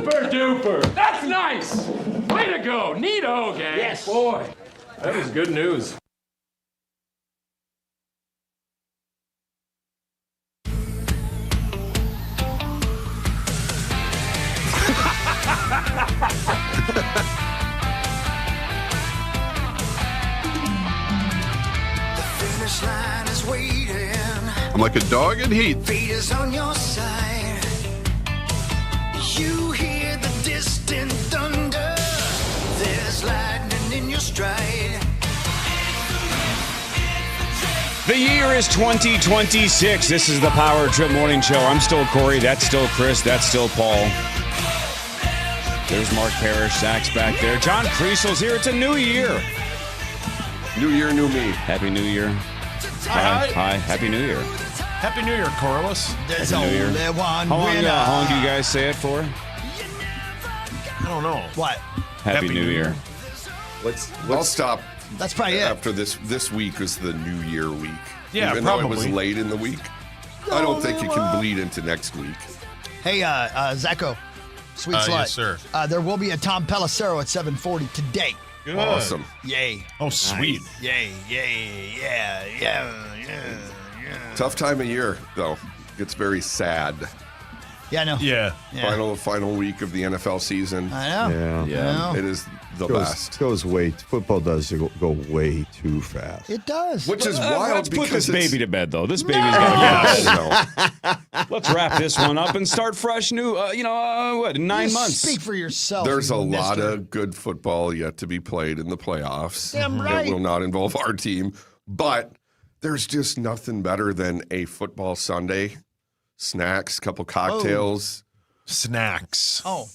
Super duper. That's nice. Way to go. Neato, gang. Yes. Boy, that was good news. Finish line is waiting. I'm like a dog in heat. Fate is on your side. You hear the distant thunder. There's lightning in your stride. The year is 2026. This is the Power Trip Morning Show. I'm still Corey. That's still Chris. That's still Paul. There's Mark Parrish. Zach's back there. John Creasel's here. It's a new year. New year, new me. Happy New Year. Hi. Happy New Year. Happy New Year, Corliss. There's Happy New Year. only one How long do you winner. guys say it for? I don't know. What? Happy New Year. I'll stop That's probably it. after this week is the New Year week. Yeah, Even probably. though it was late in the week. I don't think it can bleed into next week. Hey, Zacho, sweet slut. Yes, sir. There will be a Tom Pelissero at 7:40 today. Good. Awesome. Yay. Oh, sweet. Yay, yeah. Tough time of year, though. Gets very sad. Yeah, I know. Yeah. Final week of the NFL season. I know. Yeah. I know. It is the best. Football does go way too fast. It does. Which is wild Let's put because this it's- baby to bed, though. This baby's got to go to bed. No. Let's wrap this one up and start fresh new, in 9 You months. Speak for yourself. There's a you lot mister. of good football yet to be played in the playoffs. Damn right. It will not involve our team, but there's just nothing better than a football Sunday. Snacks, couple cocktails, Snacks. Oh,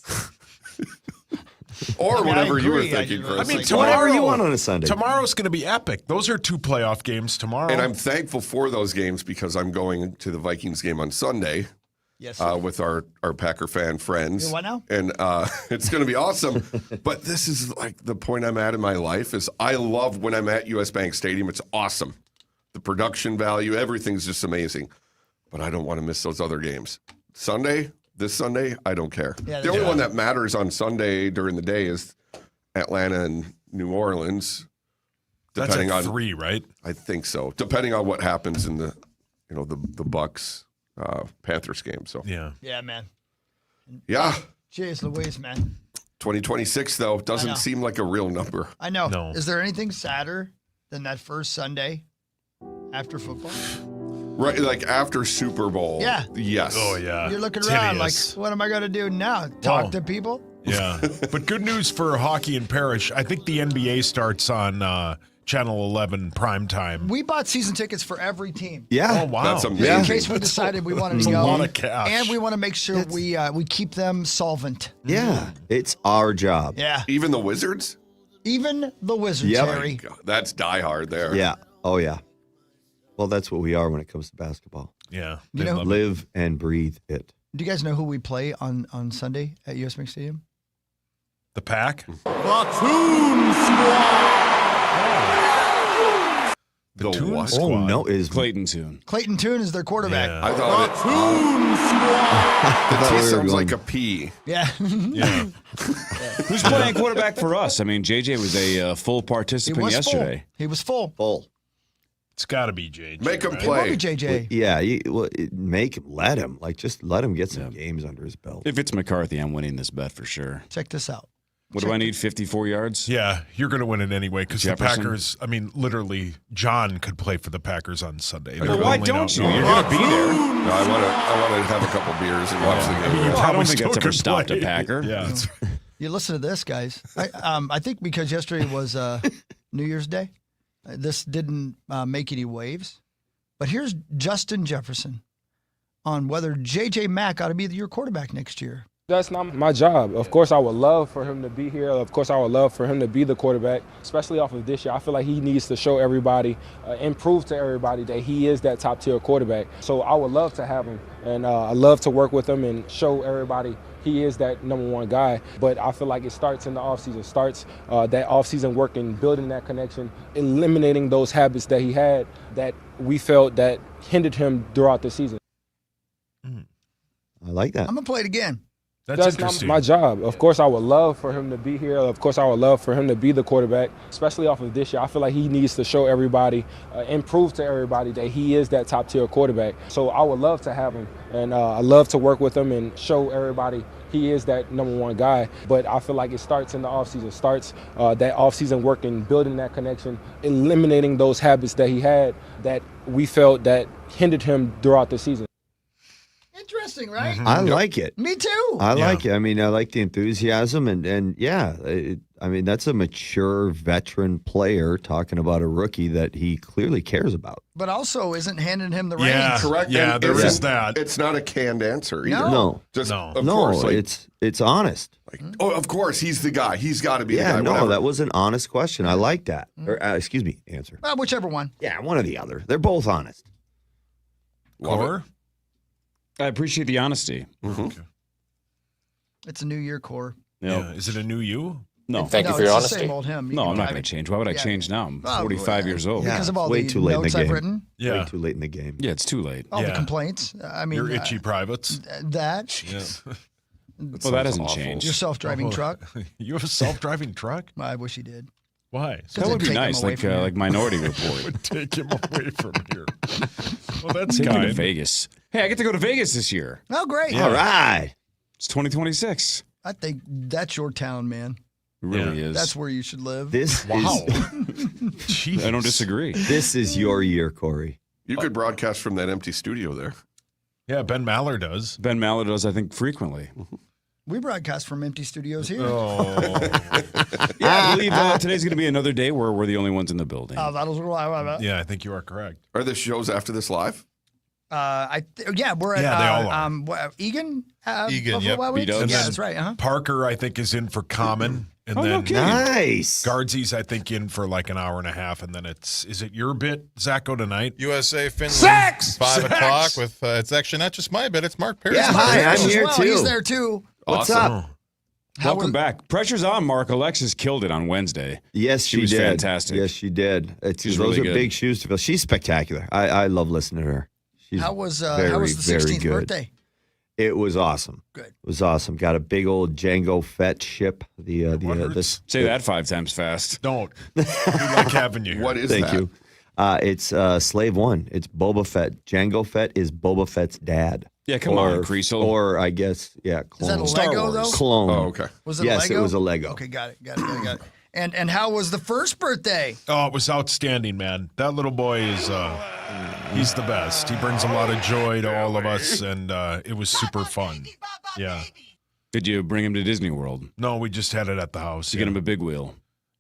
or whatever you were agree. thinking, I Chris. I mean, Like, tomorrow, whatever you want on a Sunday. Tomorrow's going to be epic. Those are 2 playoff games tomorrow. And I'm thankful for those games because I'm going to the Vikings game on Sunday yes. with our Packer fan friends. You what now? And it's going to be awesome. But this is like the point I'm at in my life is I love when I'm at US Bank Stadium. It's awesome. The production value, everything's just amazing. But I don't want to miss those other games. This Sunday, I don't care. Yeah, the only one that matters on Sunday during the day is Atlanta and New Orleans. That's Depending at on 3, right? I think so. Depending on what happens in the Bucks Panthers game. So Yeah. Yeah, man. yeah, Jeez Louise, man. 2026 though I know. doesn't seem like a real number. I know. No. Is there anything sadder than that first Sunday after football? Right, like after Super Bowl. Yeah. Yes. Oh, yeah. You're looking around like, Tedious. what am I going to do now? Talk Oh. to people? Yeah. But good news for hockey and Parrish. I think the NBA starts on Channel 11 primetime. We bought season tickets for every team. Yeah. Oh, wow. That's amazing. Yeah. In case we decided we wanted That's to a go. lot of cash. And we want to make sure we keep them solvent. Yeah. It's our job. Yeah. Even the Wizards? Even the Wizards, Yep. Harry. God, that's diehard there. Yeah. Oh, yeah. Well, that's what we are when it comes to basketball. Yeah. You They know- love it. Live and breathe it. Do you guys know who we play on Sunday at US Bank Stadium? The Pack? The Toon what? Squad. Oh, no. Is Clayton Tune. Clayton Tune is their quarterback. Yeah. I thought I thought we it were sounds going- like a P. Yeah. Yeah. Who's playing quarterback for us? I mean, JJ was a full He participant was yesterday. full. He was full. full. It's got to be JJ. Make 'em right? It won't play. be JJ. Yeah. Let him. Like, just let him get some games under his belt. If it's McCarthy, I'm winning this bet for sure. Check this out. What do I need? 54 yards? Yeah, you're going to win it anyway because the Jefferson? Packers, I mean, literally, John could play for the Packers on Sunday. Well, why don't you? You're going to be there. No, I want to have a couple beers and watch the game. you I don't probably think still that's ever could stopped a play. Packer. Yeah. You listen to this, guys. I think because yesterday was New Year's Day, this didn't make any waves. But here's Justin Jefferson on whether J.J. Mack ought to be your quarterback next year. That's not my job. Of course, I would love for him to be here. Of course, I would love for him to be the quarterback, especially off of this year. I feel like he needs to show everybody and prove to everybody that he is that top-tier quarterback. So I would love to have him, and I love to work with him and show everybody he is that number one guy. But I feel like it starts in the offseason, starts that offseason work and building that connection, eliminating those habits that he had that we felt that hindered him throughout the season. I like that. I'm going to play it again. That's That's interesting. not my job. Of course, I would love for him to be here. Of course, I would love for him to be the quarterback, especially off of this year. I feel like he needs to show everybody and prove to everybody that he is that top-tier quarterback. So I would love to have him, and I love to work with him and show everybody he is that number one guy. But I feel like it starts in the offseason, starts that offseason work and building that connection, eliminating those habits that he had that we felt that hindered him throughout the season. Interesting, right? I like it. Me too. I like it. I mean, I like the enthusiasm, and yeah, I mean, that's a mature veteran player talking about a rookie that he clearly cares about. But also isn't handing him the reins. Yeah, Correct. Yeah, And there it's- is that. It's not a canned answer either. No. Just, No. of No, course, like, it's honest. oh, of course, he's the guy. He's got to be Yeah, the guy. no, whatever. that was an honest question. I like that. Or, excuse me, answer. Well, whichever one. Yeah, one or the other. They're both honest. Love it. Core? I appreciate the honesty. It's a new year, Core. Yeah. Is it a new you? No. No, it's the same old him. No, I'm not I going mean, to change. Why would I yeah. change now? I'm Oh, 45 years old. Yeah. because of all way the too late in the notes I've game. written, Yeah. Way too late in the game. Yeah, it's too late. all the Yeah. complaints. I mean, Your itchy privates. that, Yeah. Well, that hasn't awful. changed. your self-driving truck. You have a self-driving truck? I wish he did. Why? That would be Take him nice, away like from here. like Minority Report. Would take him away from here. Well, that's Take me to kind. Vegas. Hey, I get to go to Vegas this year. Oh, great. All right. It's 2026. I think that's your town, man. It really is. That's where you should live. This Wow. is Jeez. I don't disagree. this is your year, Corey. You could broadcast from that empty studio there. Yeah, Ben Maller does. Ben Maller does, I think, frequently. We broadcast from empty studios here. Oh. Yeah, I believe today's going to be another day where we're the only ones in the building. That was Yeah, I think you are correct. Are the shows after this live? we're at Yeah, they all are. Egan. Egan, Buffalo yep. Wild Wings? B-Dubs. And Yeah, then that's right. Uh-huh. Parker, I think, is in for Common. And Oh, no then kidding. Nice. Guardsy's, I think, in for like an hour and a half. And then is it your bit, Zacho, tonight? USA, Finland. Sex! 5 Sex! o'clock with, it's actually not just my bit, it's Mark Perry. Yeah, hi, I'm As here well. too. He's there too. What's Awesome. up? How Welcome was- back. Pressure's on, Mark. Alexis killed it on Wednesday. Yes, She she was did. fantastic. Yes, she did. She's Those really are good. big shoes to fill. She's spectacular. I love listening to her. She's How was very, the very 16th good. birthday? It was awesome. Good. It was awesome. Got a big old Django Fett ship. This. Say that 5 times fast. Don't. We like having you here. What is Thank that? you. It's Slave One. It's Boba Fett. Django Fett is Boba Fett's dad. Yeah, come on, Creasel. Or I guess, yeah, Is that a clone. Star Lego Wars. though? Clone. Oh, okay. Was it Yes, a Lego? it was a Lego. Okay, got it. And how was the first birthday? Oh, it was outstanding, man. That little boy is, he's the best. He brings a lot of joy to all of us, and it was super fun. Yeah. Did you bring him to Disney World? No, we just had it at the house. To get him a big wheel?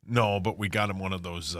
No, but we got him one of those,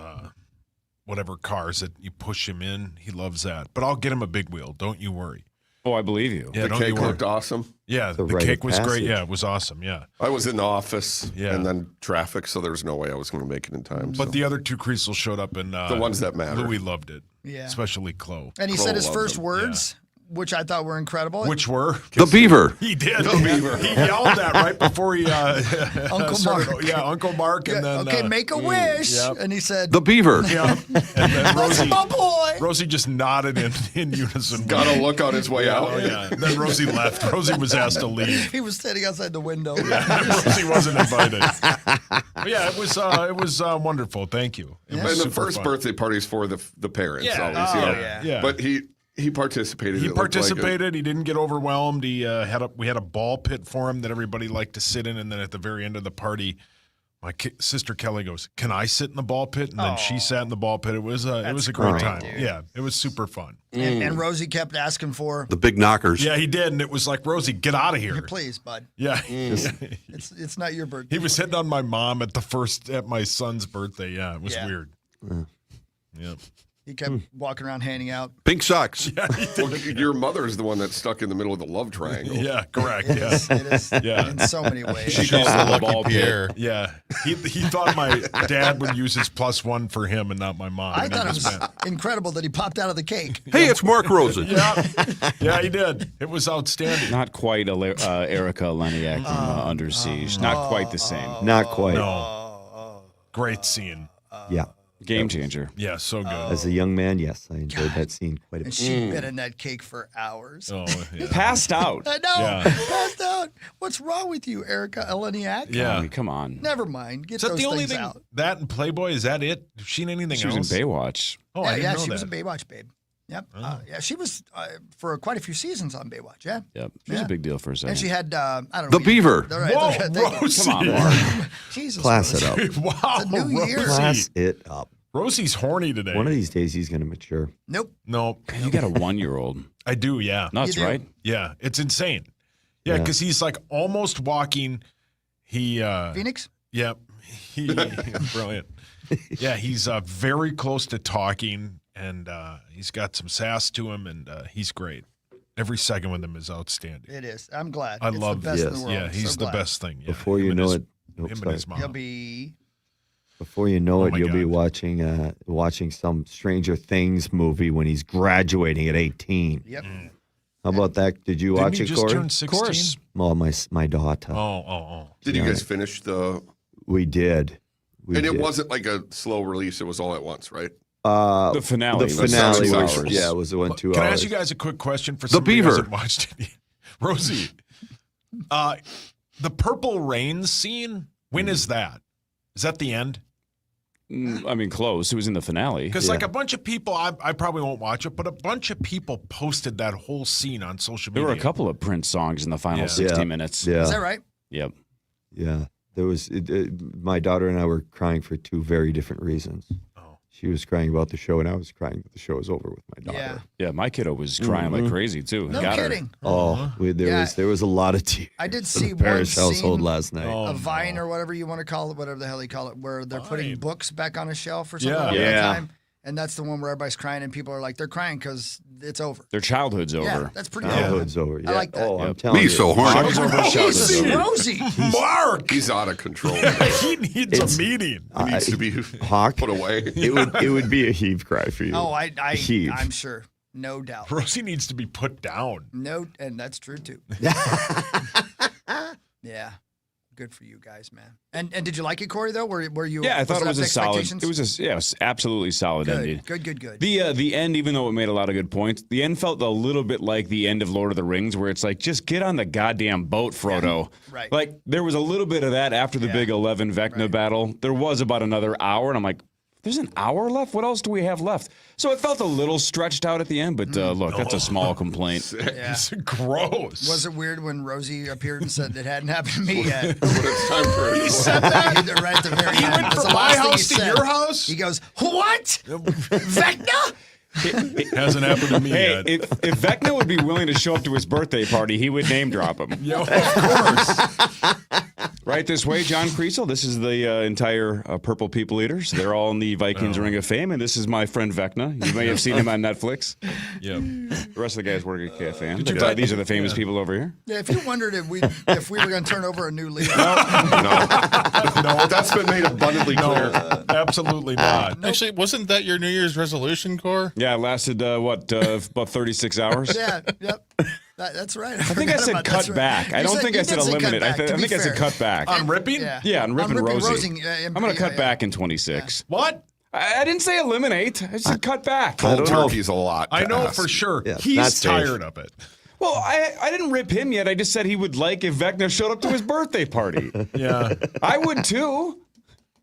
whatever cars that you push him in. He loves that. But I'll get him a big wheel. Don't you worry. Oh, I believe you. Yeah, The don't you cake worry. looked awesome. Yeah, the rite cake of was great. passage. Yeah, it was awesome. Yeah. I was in the office Yeah. and then traffic, so there was no way I was going to make it in time. But so. the other two Creasels showed up, and The ones that matter. Louis loved it. Yeah. Especially Chloe. And he Kroll said his loves first them. words, which I thought were incredible. Which were? The Beaver. He did. He yelled that right before he Uncle started- Mark. Yeah, Uncle Mark. And then, okay, make a wish. yep. And he said, The Beaver. Yeah. And then "That's my boy." Rosie just nodded in unison. Got a look on his way out. Oh, yeah. Then Rosie left. Rosie was asked to leave. He was standing outside the window. Rosie wasn't invited. But yeah, it was wonderful. Thank you. It was And the super first fun. birthday party is for the parents. Yeah. Always, you Oh, know. yeah. Yeah. But he participated. He It looked like it. participated. He didn't get overwhelmed. We had a ball pit for him that everybody liked to sit in, and then at the very end of the party, my sister Kelly goes, "Can I sit in the ball pit?" And then she sat in the ball pit. It was a great great, time. dude. Yeah, it was super fun. And Rosie kept asking for, The Big Knockers. Yeah, he did, and it was like, Rosie, get out of here. please, bud. Yeah, It's not your birthday. he was hitting on my mom at my son's birthday. Yeah, it was Yeah. weird. Yeah. He kept walking around handing out. Pink socks. Well, your mother is the one that's stuck in the middle of the love triangle. Yeah, correct. It Yeah. is, it is Yeah. in so many ways. She She's calls the it a ball Lucky pit. Pierre. Yeah, he thought my dad would use his +1 for him and not my mom. I And he thought it was was mad. incredible that he popped out of the cake. Hey, it's Mark Rosen. Yeah, he did. It was outstanding. Not quite Erica Leniak from Under Siege. Not quite the same. Not quite. No. Great scene. Yeah. Game changer. Yeah, so good. As a young man, yes, I enjoyed that scene quite a And bit. she bit in that cake for hours. Oh, yeah. Passed out. I know. Yeah. Passed out. What's wrong with you, Erica Eleniak? Yeah. I mean, come on. Never mind. Get Is that those the only things thing? out. That and Playboy, is that it? Have you seen anything She was else? in Baywatch. Oh, I didn't know she that. was a Baywatch babe. Yep. Yeah, she was for quite a few seasons on Baywatch. Yeah. Yep. She was Yeah. a big deal for a second. And she had, I don't know. The Beaver. Whoa, Thank you. Rosie. Come on, Mark. Jesus. Class it Rosie. up. Wow, It's a new year. Rosie. Class it up. Rosie's horny today. One of these days, he's going to mature. Nope. No, You got a 1-year-old. I do, yeah. Nuts, You do. right? Yeah, it's insane. Yeah, Yeah. because he's like almost walking. He, Phoenix? yeah, he, brilliant. Yeah, he's very close to talking, and he's got some sass to him, and he's great. Every second with him is outstanding. It is. I'm glad. I It's love the best in yes. the world. Yeah, he's So the glad. best thing. Yeah. Before you Him and know his- it, him and sorry. his mom. He'll be. Before you know Oh it, my you'll be God. watching some Stranger Things movie when he's graduating at 18. Yep. How about that? Did you Didn't watch he it, just Corey? turn 16? Of course. Well, my daughter. Oh. Did you Yeah. guys finish the? We did. And it wasn't like a slow release. It was all at once, right? The finale. The was finale 2 was, hours. yeah, it was the one 2 Can hours. I ask you guys a quick question for The somebody who Beaver. hasn't watched it? Rosie, the Purple Rain scene, when is that? Is that the end? I mean, close. It was in the finale. Because like a bunch of people, I probably won't watch it, but a bunch of people posted that whole scene on social There media. were a couple of Prince songs in the final Yeah. 60 Yeah. minutes. Yeah, Is that right? Yep. yeah. There was my daughter and I were crying for two very different reasons. Oh. She was crying about the show, and I was crying that the show was over with my daughter. Yeah. Yeah, my kiddo was crying like crazy, too. No Got her. kidding. Oh, there was a lot of tears. I did in see the one Parrish household scene, last night. Oh, a vine no. or whatever you want to call it, whatever the hell they call it, where they're putting Vine. books back on a shelf or something Yeah. like that Yeah. time. And that's the one where everybody's crying and people are like, they're crying because it's over. Their childhood's Yeah, over. that's pretty good. Childhood's over. Yeah. I like that. Oh, I'm Yep. telling Me you. so horny. Childhood's over, childhood's Jesus, over. Rosie. Mark! He's out of control. He needs a meeting. He needs to be Hawk, put away. it would be a heave cry for you. Oh, Heave. I'm sure. No doubt. Rosie needs to be put down. No, and that's true too. Yeah. Good for you guys, man. And did you like it, Corey, though? Were you Yeah, I thought it was up a to solid. expectations? It was absolutely solid ending. Good. The end, even though it made a lot of good points, the end felt a little bit like the end of Lord of the Rings, where it's like, just get on the goddamn boat, Frodo. Yeah, right. Like, there was a little bit of that after the Yeah. big 11 Vecna battle. There was about another hour, and I'm like, there's an hour left? What else do we have left? So it felt a little stretched out at the end, but look, that's a small complaint. Yeah. It's gross. Was it weird when Rosie appeared and said it hadn't happened to me yet? But it's time for He said that? Right at the very He end. went That's from the my last thing he house to said. your house? He goes, what? Vecna? Hasn't happened to me Hey, yet. if Vecna would be willing to show up to his birthday party, he would name drop him. Yo, of course. Right this way, John Kriesel. This is the entire Purple People Eaters. They're all in the Vikings Ring of Fame, and this is my friend Vecna. You may have seen him on Netflix. Yeah. The rest of the guys work at KFAN. Did you But, buy- these are the famous people over here. Yeah, if you wondered if we were going to turn over a new leaf. No, that's been made abundantly clear. Absolutely not. Actually, wasn't that your New Year's resolution, Core? Yeah, it lasted, about 36 hours? Yeah, yep. That's right. I think I said cut back. I don't think I said eliminate. I think I said cut back. On ripping? Yeah, on ripping Rosie. I'm I'm going to cut back in 26. What? I didn't say eliminate. I said cut back. Cold don't know. turkey's a lot. I to know ask. for sure. Yeah, not He's safe. tired of it. Well, I didn't rip him yet. I just said he would like if Vecna showed up to his birthday party. Yeah. I would too.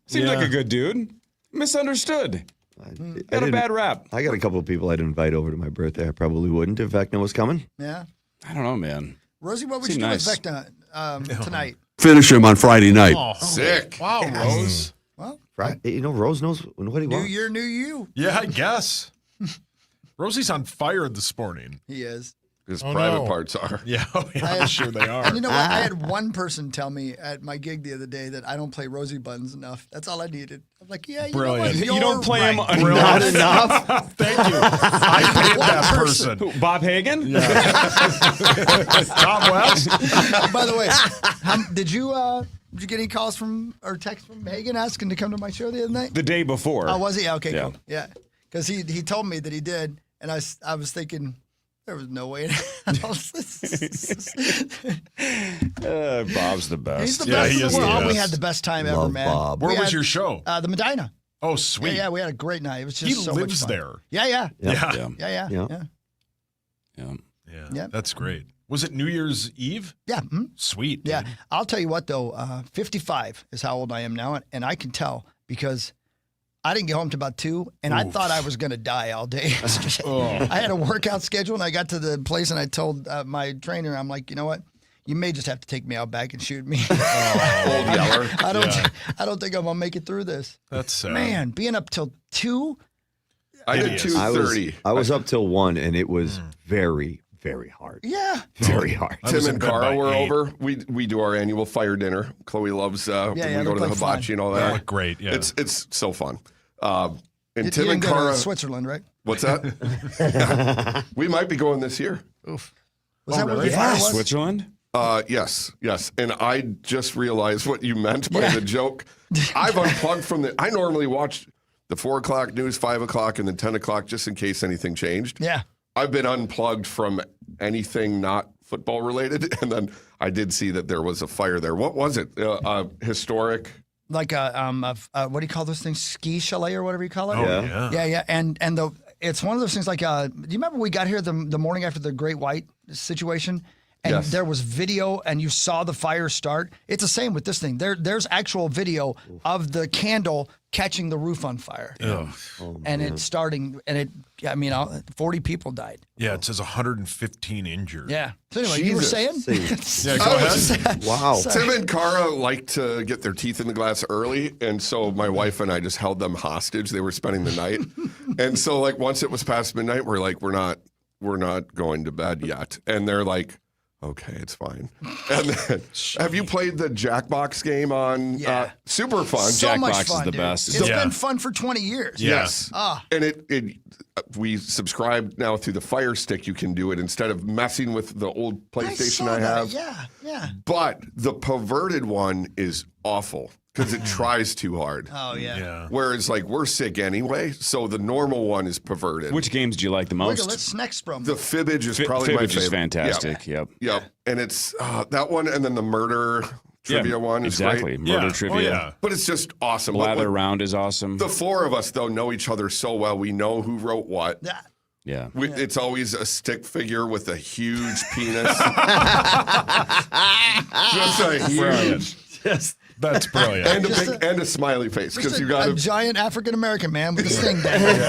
Seems Yeah. like a good dude. Misunderstood. I Got a didn't- bad rap. I got a couple of people I'd invite over to my birthday. I probably wouldn't if Vecna was coming. Yeah. I don't know, man. Rosie, what would Seemed you do nice. with Vecna tonight? Finish him on Friday night. Oh, Sick. wow, Rose. Well, Right? You know, Rose knows what he new wants. year, new you. Yeah, I guess. Rosie's on fire this morning. He is. His Oh, private no. parts are. Yeah, I'm sure they are. And you know what? I had one person tell me at my gig the other day that I don't play Rosie buttons enough. That's all I needed. I'm like, yeah, you Brilliant. know what? You don't play him right. enough. Not enough. Thank you. I paid that One person. Who, Bob Hagan? Tom West? By the way, did you get any calls from or texts from Hagen asking to come to my show the other night? The day before. Oh, was he? Okay, Yeah. cool. Yeah, because he told me that he did, and I was thinking there was no way. Bob's the best. He's the Yeah, best he in is the the world. We best. had the best time ever, Love man. Bob. Where We was had, your show? The Medina. Oh, sweet. Yeah, we had a great night. It was just He so much lives fun. there. Yeah. Yeah. Yep. That's great. Was it New Year's Eve? Yeah. Sweet. Yeah. dude. I'll tell you what, though, 55 is how old I am now, and I can tell because I didn't get home till about 2, and I thought I was going to die all day yesterday. I had a workout schedule, and I got to the place, and I told my trainer, I'm like, you know what? You may just have to take me out back and shoot me. Old yeller. I don't think I'm going to make it through this. That's sad. Man, being up till 2. I did 2:30. I was up till 1, and it was very, very hard. Yeah. Very hard. I was Tim in and bed by Cara were 8. over. We do our annual fire dinner. Chloe loves when we go to the look like hibachi fun. and all They that. look great. Yeah. It's so fun. And You Tim didn't and go to Cara. Switzerland, right? What's that? We might be going this year. Was that where the really? fire was? Switzerland? Yes. And I just realized what you meant by the joke. I've unplugged from I normally watch the 4 o'clock news, 5 o'clock, and then 10 o'clock just in case anything changed. Yeah. I've been unplugged from anything not football related, and then I did see that there was a fire there. What was it? Historic. Like what do you call those things? Ski chalet or whatever you call it? Oh, Yeah. yeah. Yeah. And it's one of those things like, do you remember we got here the morning after the Great White situation? And Yes. there was video and you saw the fire start. It's the same with this thing. There's actual video of the candle catching the roof on fire. Yeah. And it's starting, and 40 people died. Yeah, it says 115 injured. Yeah. So anyway, you were saying? Yeah, go ahead. Wow. Tim and Cara like to get their teeth in the glass early, and so my wife and I just held them hostage. They were spending the night, and so like once it was past midnight, we're like, we're not going to bed yet, and they're like, okay, it's fine. And then, have you played the Jackbox game on? Yeah. Super fun. So much Jackbox is fun, the dude. best. It's Yeah. been fun for 20 years. Yeah. Yes. Ah. And we subscribe now through the Fire Stick. You can do it instead of messing with the old PlayStation saw I that. have. Yeah. But the perverted one is awful because it tries too hard. Oh, yeah. Yeah. Whereas, like, we're sick anyway, so the normal one is perverted. Which games do you like the Look at most? what's next from. the Fibbage is probably my Fibbage favorite. is fantastic. Yep. Yep. And it's that one, and then the murder trivia one is exactly. great. Murder Yeah. trivia. Oh, yeah. But it's just awesome. But Blather Round is awesome. the 4 of us, though, know each other so well. We know who wrote what. Yeah. Yeah. It's always a stick figure with a huge penis. Just a huge. That's brilliant. And a smiley face because Just you got a to. giant African American man with a sting dangling.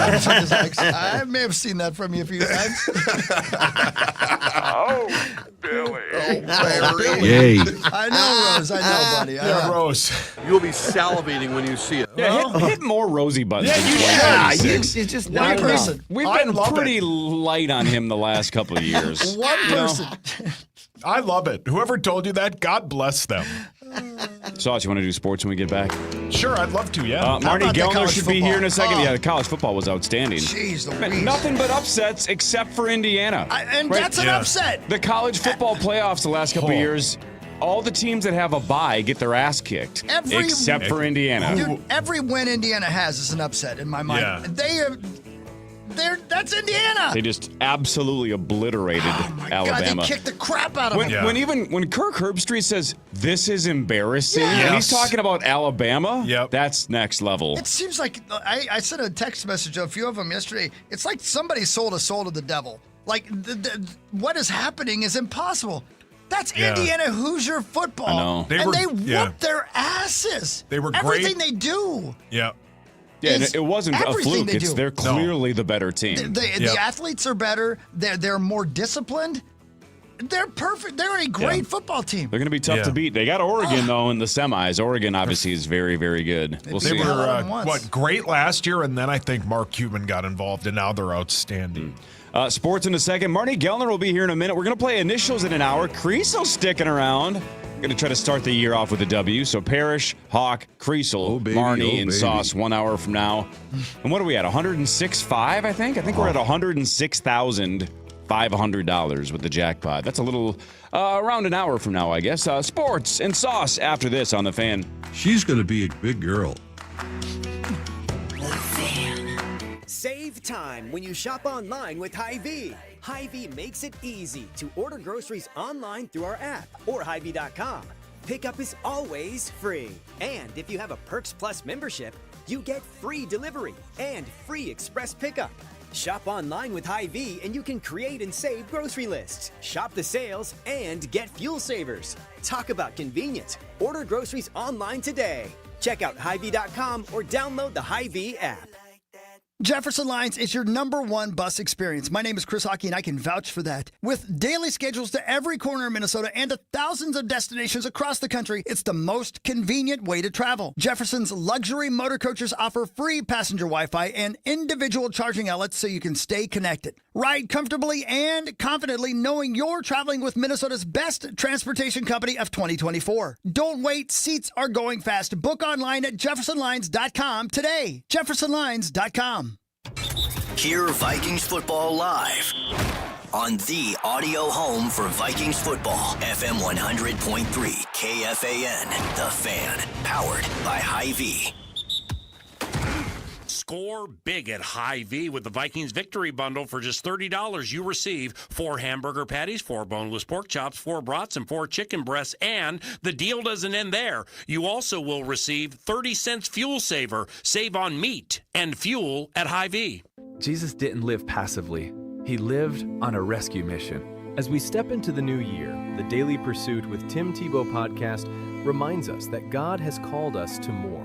I may have seen that from you a few times. Yay. I know, Rose. I know, buddy. I Yeah, know. Rose. You'll be salivating when you see it. Yeah, hit more Rosie buttons. in Yeah, 2026. it's just One not enough. person. We've I been love pretty light on him the last couple of years. One person. I love it. Whoever told you that, God bless them. Sauce, you want to do sports when we get back? Sure, I'd love to, yeah. Marty about that Gellner college should be here in a football? second. Oh. Yeah, the college football was outstanding. Jeez Man, Louise. nothing but upsets except for Indiana. And Right? that's an Yeah. upset. The college football playoffs the last couple of years, all the teams that have a bye get their ass kicked, Every- except for Indiana. Dude, every win Indiana has is an upset in my mind. Yeah. That's Indiana. They just absolutely obliterated Alabama. God, they kicked the crap out of When, them. when Kirk Herbstreit says this is embarrassing, and he's Yes. talking about Alabama, Yep. that's next level. It seems like I sent a text message to a few of them yesterday. It's like somebody sold a soul to the devil. Like what is happening is impossible. That's Yeah. Indiana Hoosier football. I know. They and were- they whoop yeah. their asses. They were great. Everything they do. Yeah. Yeah, and is it wasn't a everything fluke. they It's do. they're clearly the better team. The athletes are better. They're more disciplined. They're perfect. They're a great football team. They're going to be tough Yeah. to beat. They got Oregon, though, in the semis. Oregon, obviously, is very, very good. We'll They see. hell out were, of them once. great last year, and then I think Mark Cuban got involved, and now they're outstanding. Sports in a second. Marty Gellner will be here in a minute. We're going to play initials in an hour. Creasel's sticking around. Going to try to start the year off with a W. So Parrish, Hawk, Creasel, Marnie, and Sauce 1 hour from now. And what are we at? 106.5, I think? I think we're at $106,500 with the jackpot. That's a little around an hour from now, I guess. Sports and Sauce after this on The Fan. She's going to be a big girl. Save time when you shop online with Hy-Vee. Hy-Vee makes it easy to order groceries online through our app or Hy-Vee.com. pickup is always free. And if you have a Perks Plus membership, you get free delivery and free express pickup. Shop online with Hy-Vee and you can create and save grocery lists. Shop the sales and get fuel savers. Talk about convenience. Order groceries online today. Check out Hy-Vee.com or download the Hy-Vee app. Jefferson Lines is your #1 bus experience. My name is Chris Hockey, and I can vouch for that. With daily schedules to every corner of Minnesota and to thousands of destinations across the country, it's the most convenient way to travel. Jefferson's luxury motor coaches offer free passenger Wi-Fi and individual charging outlets so you can stay connected. Ride comfortably and confidently knowing you're traveling with Minnesota's best transportation company of 2024. Don't wait. Seats are going fast. Book online at jeffersonlines.com today. jeffersonlines.com. Hear Vikings football live on the audio home for Vikings football. FM 100.3 KFAN, The Fan, powered by Hy-Vee. Score big at Hy-Vee with the Vikings Victory Bundle. For just $30, you receive 4 hamburger patties, 4 boneless pork chops, 4 brats, and 4 chicken breasts. And the deal doesn't end there. You also will receive 30 cents fuel saver. Save on meat and fuel at Hy-Vee. Jesus didn't live passively. He lived on a rescue mission. As we step into the new year, the Daily Pursuit with Tim Tebow podcast reminds us that God has called us to more,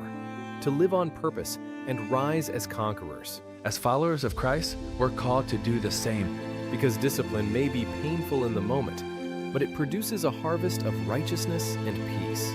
to live on purpose and rise as conquerors. As followers of Christ, we're called to do the same, because discipline may be painful in the moment, but it produces a harvest of righteousness and peace.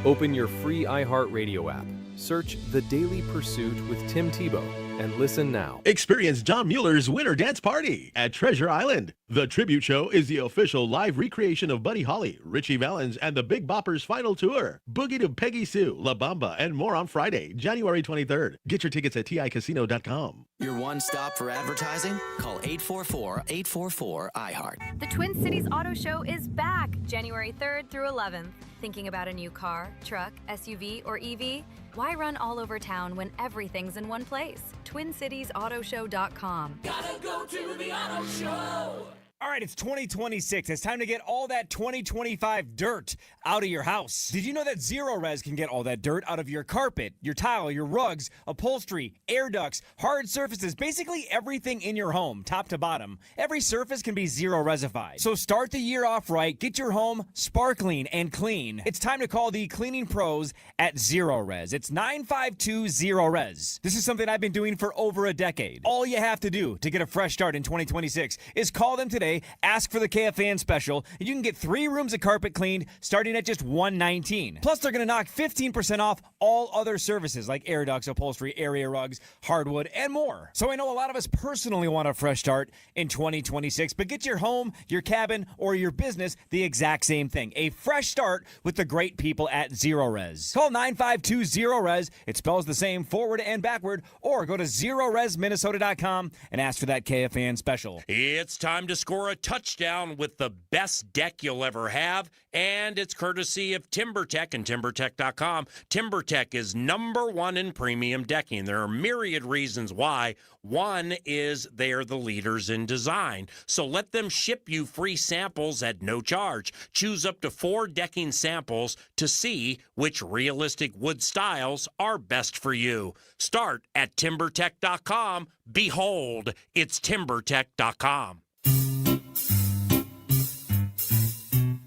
Open your free iHeartRadio app, search The Daily Pursuit with Tim Tebow, and listen now. Experience John Mueller's Winter Dance Party at Treasure Island. The tribute show is the official live recreation of Buddy Holly, Richie Valens, and the Big Boppers' final tour. Boogie to Peggy Sue, La Bamba, and more on Friday, January 23rd. Get your tickets at TICasino.com. Your one stop for advertising? Call 844-844-iHeart. The Twin Cities Auto Show is back January 3rd through 11th. Thinking about a new car, truck, SUV, or EV? Why run all over town when everything's in one place? TwinCitiesAutoShow.com. Gotta go to the auto show. All right, it's 2026. It's time to get all that 2025 dirt out of your house. Did you know that Zero Res can get all that dirt out of your carpet, your tile, your rugs, upholstery, air ducts, hard surfaces, basically everything in your home, top to bottom? Every surface can be Zero Resified. So start the year off right. Get your home sparkling and clean. It's time to call the cleaning pros at Zero Res. It's 952 Zero Res. This is something I've been doing for over a decade. All you have to do to get a fresh start in 2026 is call them today. Ask for the KFAN special, and you can get 3 rooms of carpet cleaned starting at just $119. Plus, they're going to knock 15% off all other services like air ducts, upholstery, area rugs, hardwood, and more. So I know a lot of us personally want a fresh start in 2026, but get your home, your cabin, or your business the exact same thing. A fresh start with the great people at Zero Res. Call 952 Zero Res. It spells the same forward and backward, or go to ZeroResMinnesota.com and ask for that KFAN special. It's time to score a touchdown with the best deck you'll ever have, and it's courtesy of TimberTech and TimberTech.com. TimberTech is #1 in premium decking. There are myriad reasons why. One is they're the leaders in design, so let them ship you free samples at no charge. Choose up to 4 decking samples to see which realistic wood styles are best for you. Start at TimberTech.com. Behold, it's TimberTech.com.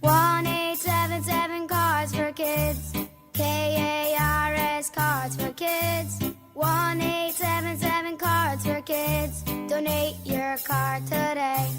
1877 Cards for Kids. KARS Cards for Kids. 1877 Cards for Kids. Donate your card today.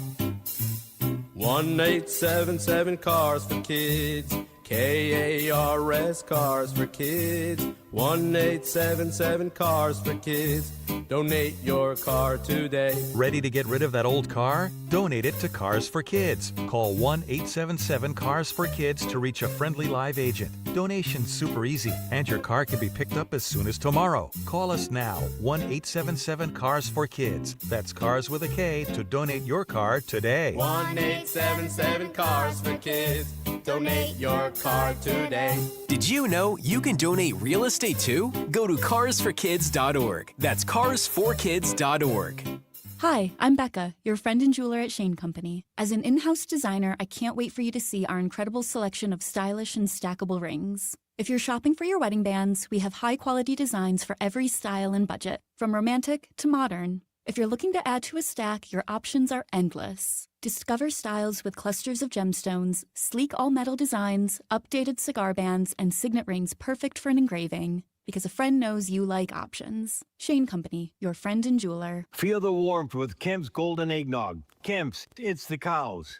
1877 Cars for Kids. KARS Cars for Kids. 1877 Cars for Kids. Donate your car today. Ready to get rid of that old car? Donate it to Cars for Kids. Call 1-877-CARS-FOR-KIDS to reach a friendly live agent. Donation's super easy, and your car can be picked up as soon as tomorrow. Call us now, 1-877-CARS-FOR-KIDS. That's Cars with a K to donate your car today. 1877 Cars for Kids. Donate your car today. Did you know you can donate real estate too? Go to carsforkids.org. That's carsforkids.org. Hi, I'm Becca, your friend and jeweler at Shane Company. As an in-house designer, I can't wait for you to see our incredible selection of stylish and stackable rings. If you're shopping for your wedding bands, we have high-quality designs for every style and budget, from romantic to modern. If you're looking to add to a stack, your options are endless. Discover styles with clusters of gemstones, sleek all-metal designs, updated cigar bands, and signet rings perfect for an engraving. Because a friend knows you like options. Shane Company, your friend and jeweler. Feel the warmth with Kemp's Golden Eggnog. Kemp's, it's the cows.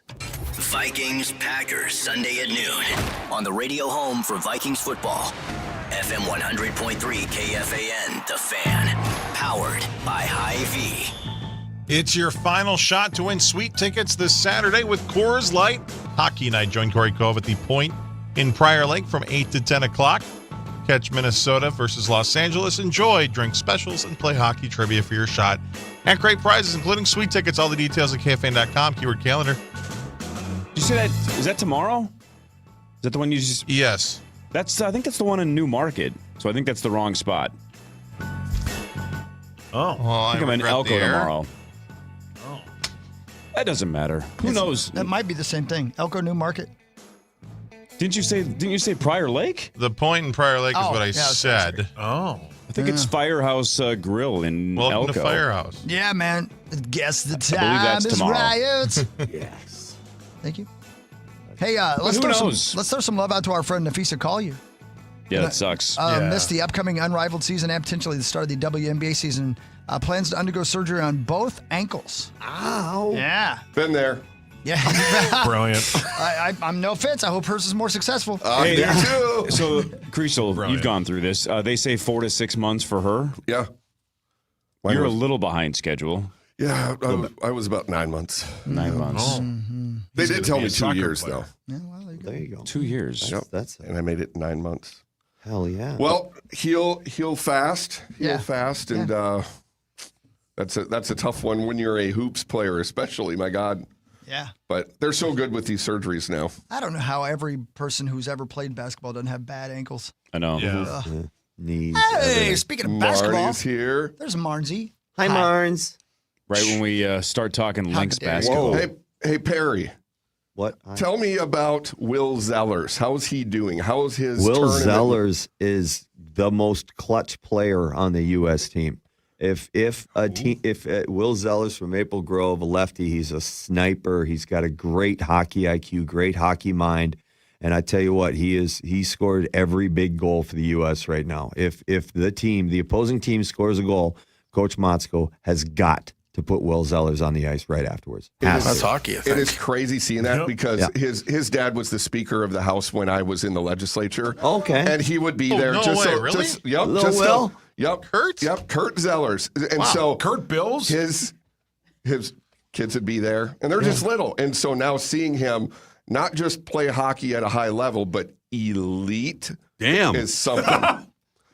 Vikings Packers Sunday at noon on the radio home for Vikings football. FM 100.3 KFAN, The Fan. Powered by Hy-Vee. It's your final shot to win sweet tickets this Saturday with Coors Light. Hockey night. Join Corey Cove at the Point in Prior Lake from 8 to 10 o'clock. Catch Minnesota versus Los Angeles. Enjoy drink specials and play hockey trivia for your shot. And great prizes, including sweet tickets. All the details at KFAN.com. Keyword calendar. Did you say that? Is that tomorrow? Is that the one you just... Yes. I think that's the one in New Market. So I think that's the wrong spot. Oh. Well, I think I'm in Elko tomorrow. Oh. That doesn't matter. Who knows? That might be the same thing. Elko New Market. Didn't you say Prior Lake? The Point in Prior Lake is what I said. I think it's Firehouse Grill in Welcome Elko. to Firehouse. Yeah, man. Guess the I believe that's time is tomorrow. right. Yes. Thank you. Hey, let's throw some love out to our friend Nafisa Collier. Yeah, that sucks. Missed the upcoming unrivaled season and potentially the start of the WNBA season. Plans to undergo surgery on both ankles. Ow. Yeah. Been there. Yeah. Brilliant. I'm no offense. I hope hers is more successful. Hey, so, Creasel, you've gone through this. They say 4 to 6 months for her. Yeah. You're a little behind schedule. Yeah, I was about 9 months. 9 months. Oh. Mm-hmm. They did tell me 2 years, though. Yeah, well, There you go. 2 years. That's and I made it 9 months. Hell yeah. Well, heal fast. Heal Yeah. fast. And that's a tough one when you're a hoops player, especially, my God. Yeah. But they're so good with these surgeries now. I don't know how every person who's ever played basketball doesn't have bad ankles. I know. Yeah. Knees. Hey, everything. speaking of basketball, Marty's here. there's Marnsy. Hi, Marnes. Right when we start talking Lynx dare you. basketball. Hey, Perry. What? Tell me about Will Zellers. How's he doing? How's his Will tournament? Zellers is the most clutch player on the U.S. team. If Will Zellers from Maple Grove, a lefty, he's a sniper. He's got a great hockey IQ, great hockey mind, and I tell you what, he scored every big goal for the U.S. right now. If the opposing team scores a goal, Coach Motzko has got to put Will Zellers on the ice right afterwards. That's hockey, I think. It is crazy seeing that because his dad was the Speaker of the House when I was in the legislature. Okay. And he would be there. No just way, so, really? Just, yep. Little just Will? so, yep. Kurt? Yep. Kurt Zellers. And Wow. so Kurt Bills? his kids would be there. And they're just little. And so now seeing him not just play hockey at a high level, but elite is something.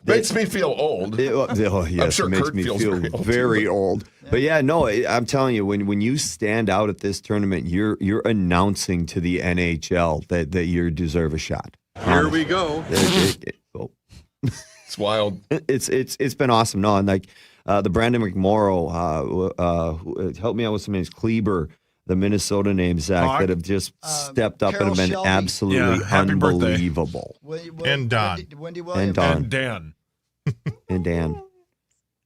Makes me feel old. Yes, I'm sure it makes Kurt me feels feel very old. But yeah, no, I'm telling you, when you stand out at this tournament, you're announcing to the NHL that you deserve a shot. Here we go. It's wild. It's been awesome. No, and like the Brandon McMorrow, help me out with some names. Kleber, the Minnesota names, Zach, that have just stepped up and have been Shelby. absolutely happy birthday. unbelievable. And Don. Wendy Williams. And Don. And Dan. And Dan.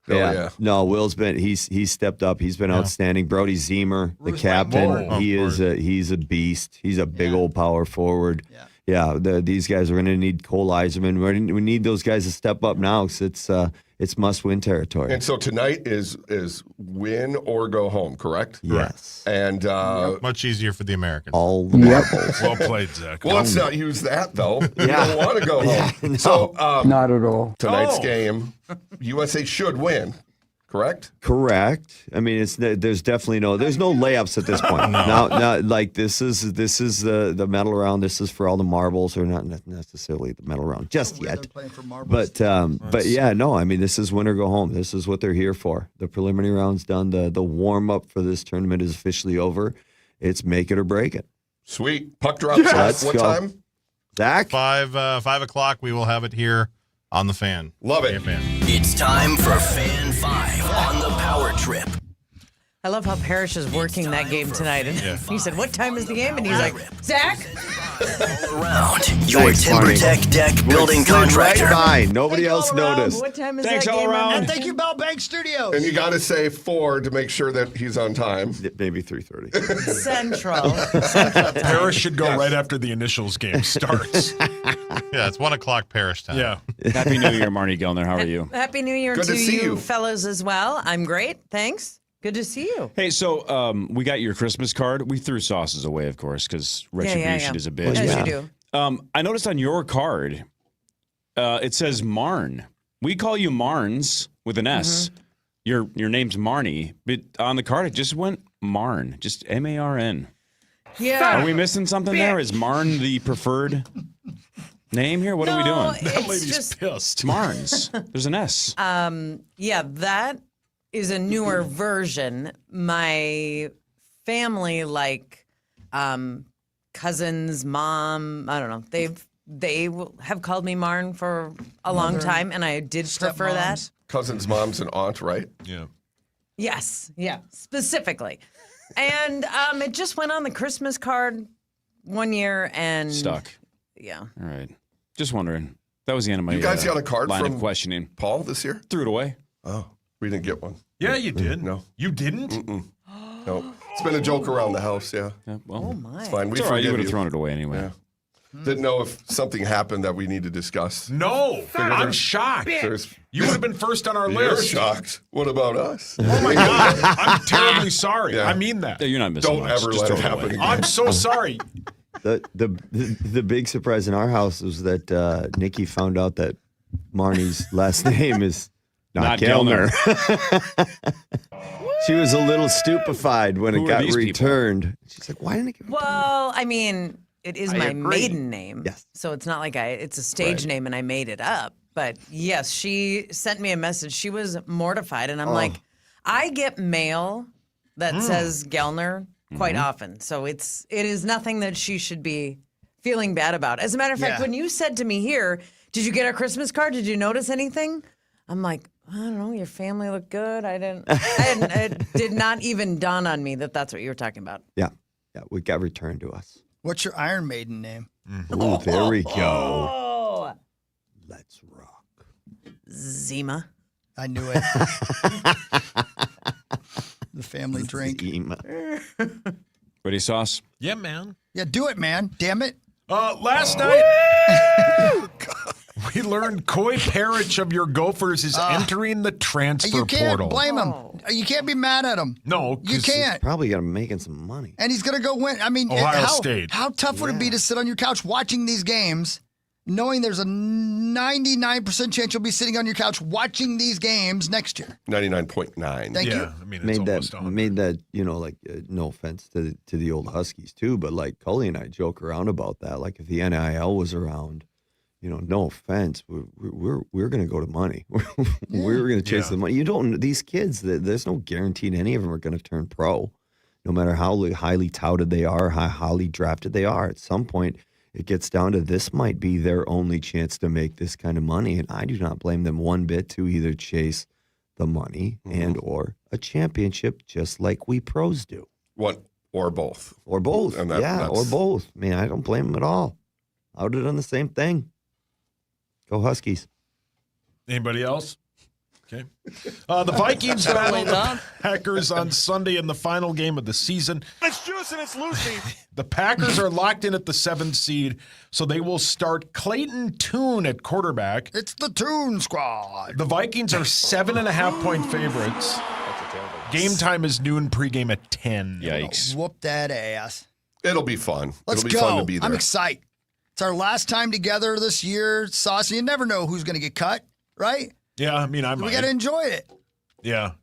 Oh, yeah. No, Will's been he's stepped up. He's been outstanding. Brody Zemer, the Bruce captain, Wayne. he's a beast. He's a big old power forward. Yeah, these guys are going to need Cole Eiserman. We need those guys to step up now because it's must-win territory. And so tonight is win or go home, correct? Yes. And Much easier for the Americans. All the marbles. Well played, Zach. well, let's not use that though. You Yeah. don't want to go home. Yeah, no. So Not at all. tonight's Oh. game, USA should win, correct? Correct. I mean, there's definitely there's no layups at this point. Now, like this is the medal round. This is for all the marbles, or not necessarily the medal round just We've yet. been playing for marbles. But yeah, no. I mean, this is win or go home. This is what they're here for. The preliminary round's done. The warm up for this tournament is officially over. It's make it or break it. Sweet. Puck drops. Let's What go. time? Zach, 5 o'clock. We will have it here on the Fan. Love it. KFAN. It's time for Fan 5 on the Power Trip. I love how Parrish is working that game tonight. And he said, "What time is the game?" And he's like, "Zach." Around your TimberTech deck building contractor. Right by. Nobody else noticed. What time is Thanks that all game? around. And thank you, Bell Bank Studios. And you got to say 4 to make sure that he's on time. Maybe 3:30. Central. Parrish should go right after the initials game starts. Yeah, it's 1 o'clock Parrish time. Yeah. Happy New Year, Marnie Gellner. How are you? Happy New Year Good to to see you you. fellows as well. I'm great. Thanks. Good to see you. Hey, so we got your Christmas card. We threw sauces away, of course, because retribution is a bitch. As you do. I noticed on your card, it says Marn. We call you Marns with an S. Your name's Marnie, but on the card it just went Marn, just M-A-R-N. Yeah. Are we missing something there? Is Marn the preferred name here? What are we doing? That lady's pissed. It's Marns. There's an S. Yeah, that is a newer version. My family, like cousins, mom, I don't know. They have called me Marn for a long time, and I did prefer that. Cousin's mom's an aunt, right? Yeah. Yes, yeah, specifically. And it just went on the Christmas card one year and Stuck. Yeah. All right. Just wondering. That was the end of my You guys got a card line from of questioning. Paul this year? Threw it away. Oh, we didn't get one. Yeah, you did. No. You didn't? Mm-mm. No. It's been a joke around the house, yeah. Well, oh, my. It's fine. We it's all right. You forgive would have thrown it away anyway. Yeah. Didn't know if something happened that we need to discuss. No. I'm shocked. You would have been first on our You're list. shocked. What about us? Oh, my God. I'm terribly sorry. Yeah. I mean that. You're not missing Don't much. ever Just let it throw happen away. again. I'm so sorry. The big surprise in our house was that Nikki found out that Marnie's last name is not Gellner. She was a little stupefied when Who it are got these people? returned. She's like, "Why didn't it get returned?" Well, I mean, it is I my agree. maiden name. Yes. So it's not like it's a stage name and I made it up. But yes, she sent me a message. She was mortified. And I'm like, I get mail that says Gellner quite often. So it is nothing that she should be feeling bad about. As a matter of fact, when you said to me here, "Did you get our Christmas card? Did you notice anything?" I'm like, I don't know. Your family looked good. It did not even dawn on me that that's what you were talking about. Yeah, we got returned to us. What's your Iron Maiden name? Ooh, there we go. Oh, Let's rock. Zima. I knew it. The family drink. Ready, sauce? Yeah, man. Yeah, do it, man. Damn it. Last night, we learned Coy Parrish of your Gophers is entering the transfer You can't portal. blame him. You can't be mad at him. No, You can't. Probably got him making some money. And he's going to go win. I mean, Ohio State. How tough would it be to sit on your couch watching these games, knowing there's a 99% chance you'll be sitting on your couch watching these games next year? 99.9. Thank you. I mean, it's Made almost that, 100. made that, no offense to the old Huskies too, but like Cully and I joke around about that. Like if the NIL was around, no offense, we're going to go to money. We're going to chase the money. These kids, there's no guarantee any of them are going to turn pro, no matter how highly touted they are, how highly drafted they are. At some point, it gets down to this might be their only chance to make this kind of money, and I do not blame them one bit to either chase the money and or a championship, just like we pros do. One or both. Or both. And Or both. I mean, I don't blame them at all. I would have done the same thing. Go Huskies. Anybody else? Okay. The Vikings battle the Packers on Sunday in the final game of the season. It's juice and it's Lucy. The Packers are locked in at the 7th seed, so they will start Clayton Tune at quarterback. It's the Toon Squad. The Vikings are 7.5-point favorites. Game time is noon, pregame at 10. Yikes. Whoop that ass. It'll be fun. Let's It'll be go. fun to be there. I'm excited. It's our last time together this year, Saucy. You never know who's going to get cut, right? Yeah, I mean, We got to enjoy it. Yeah.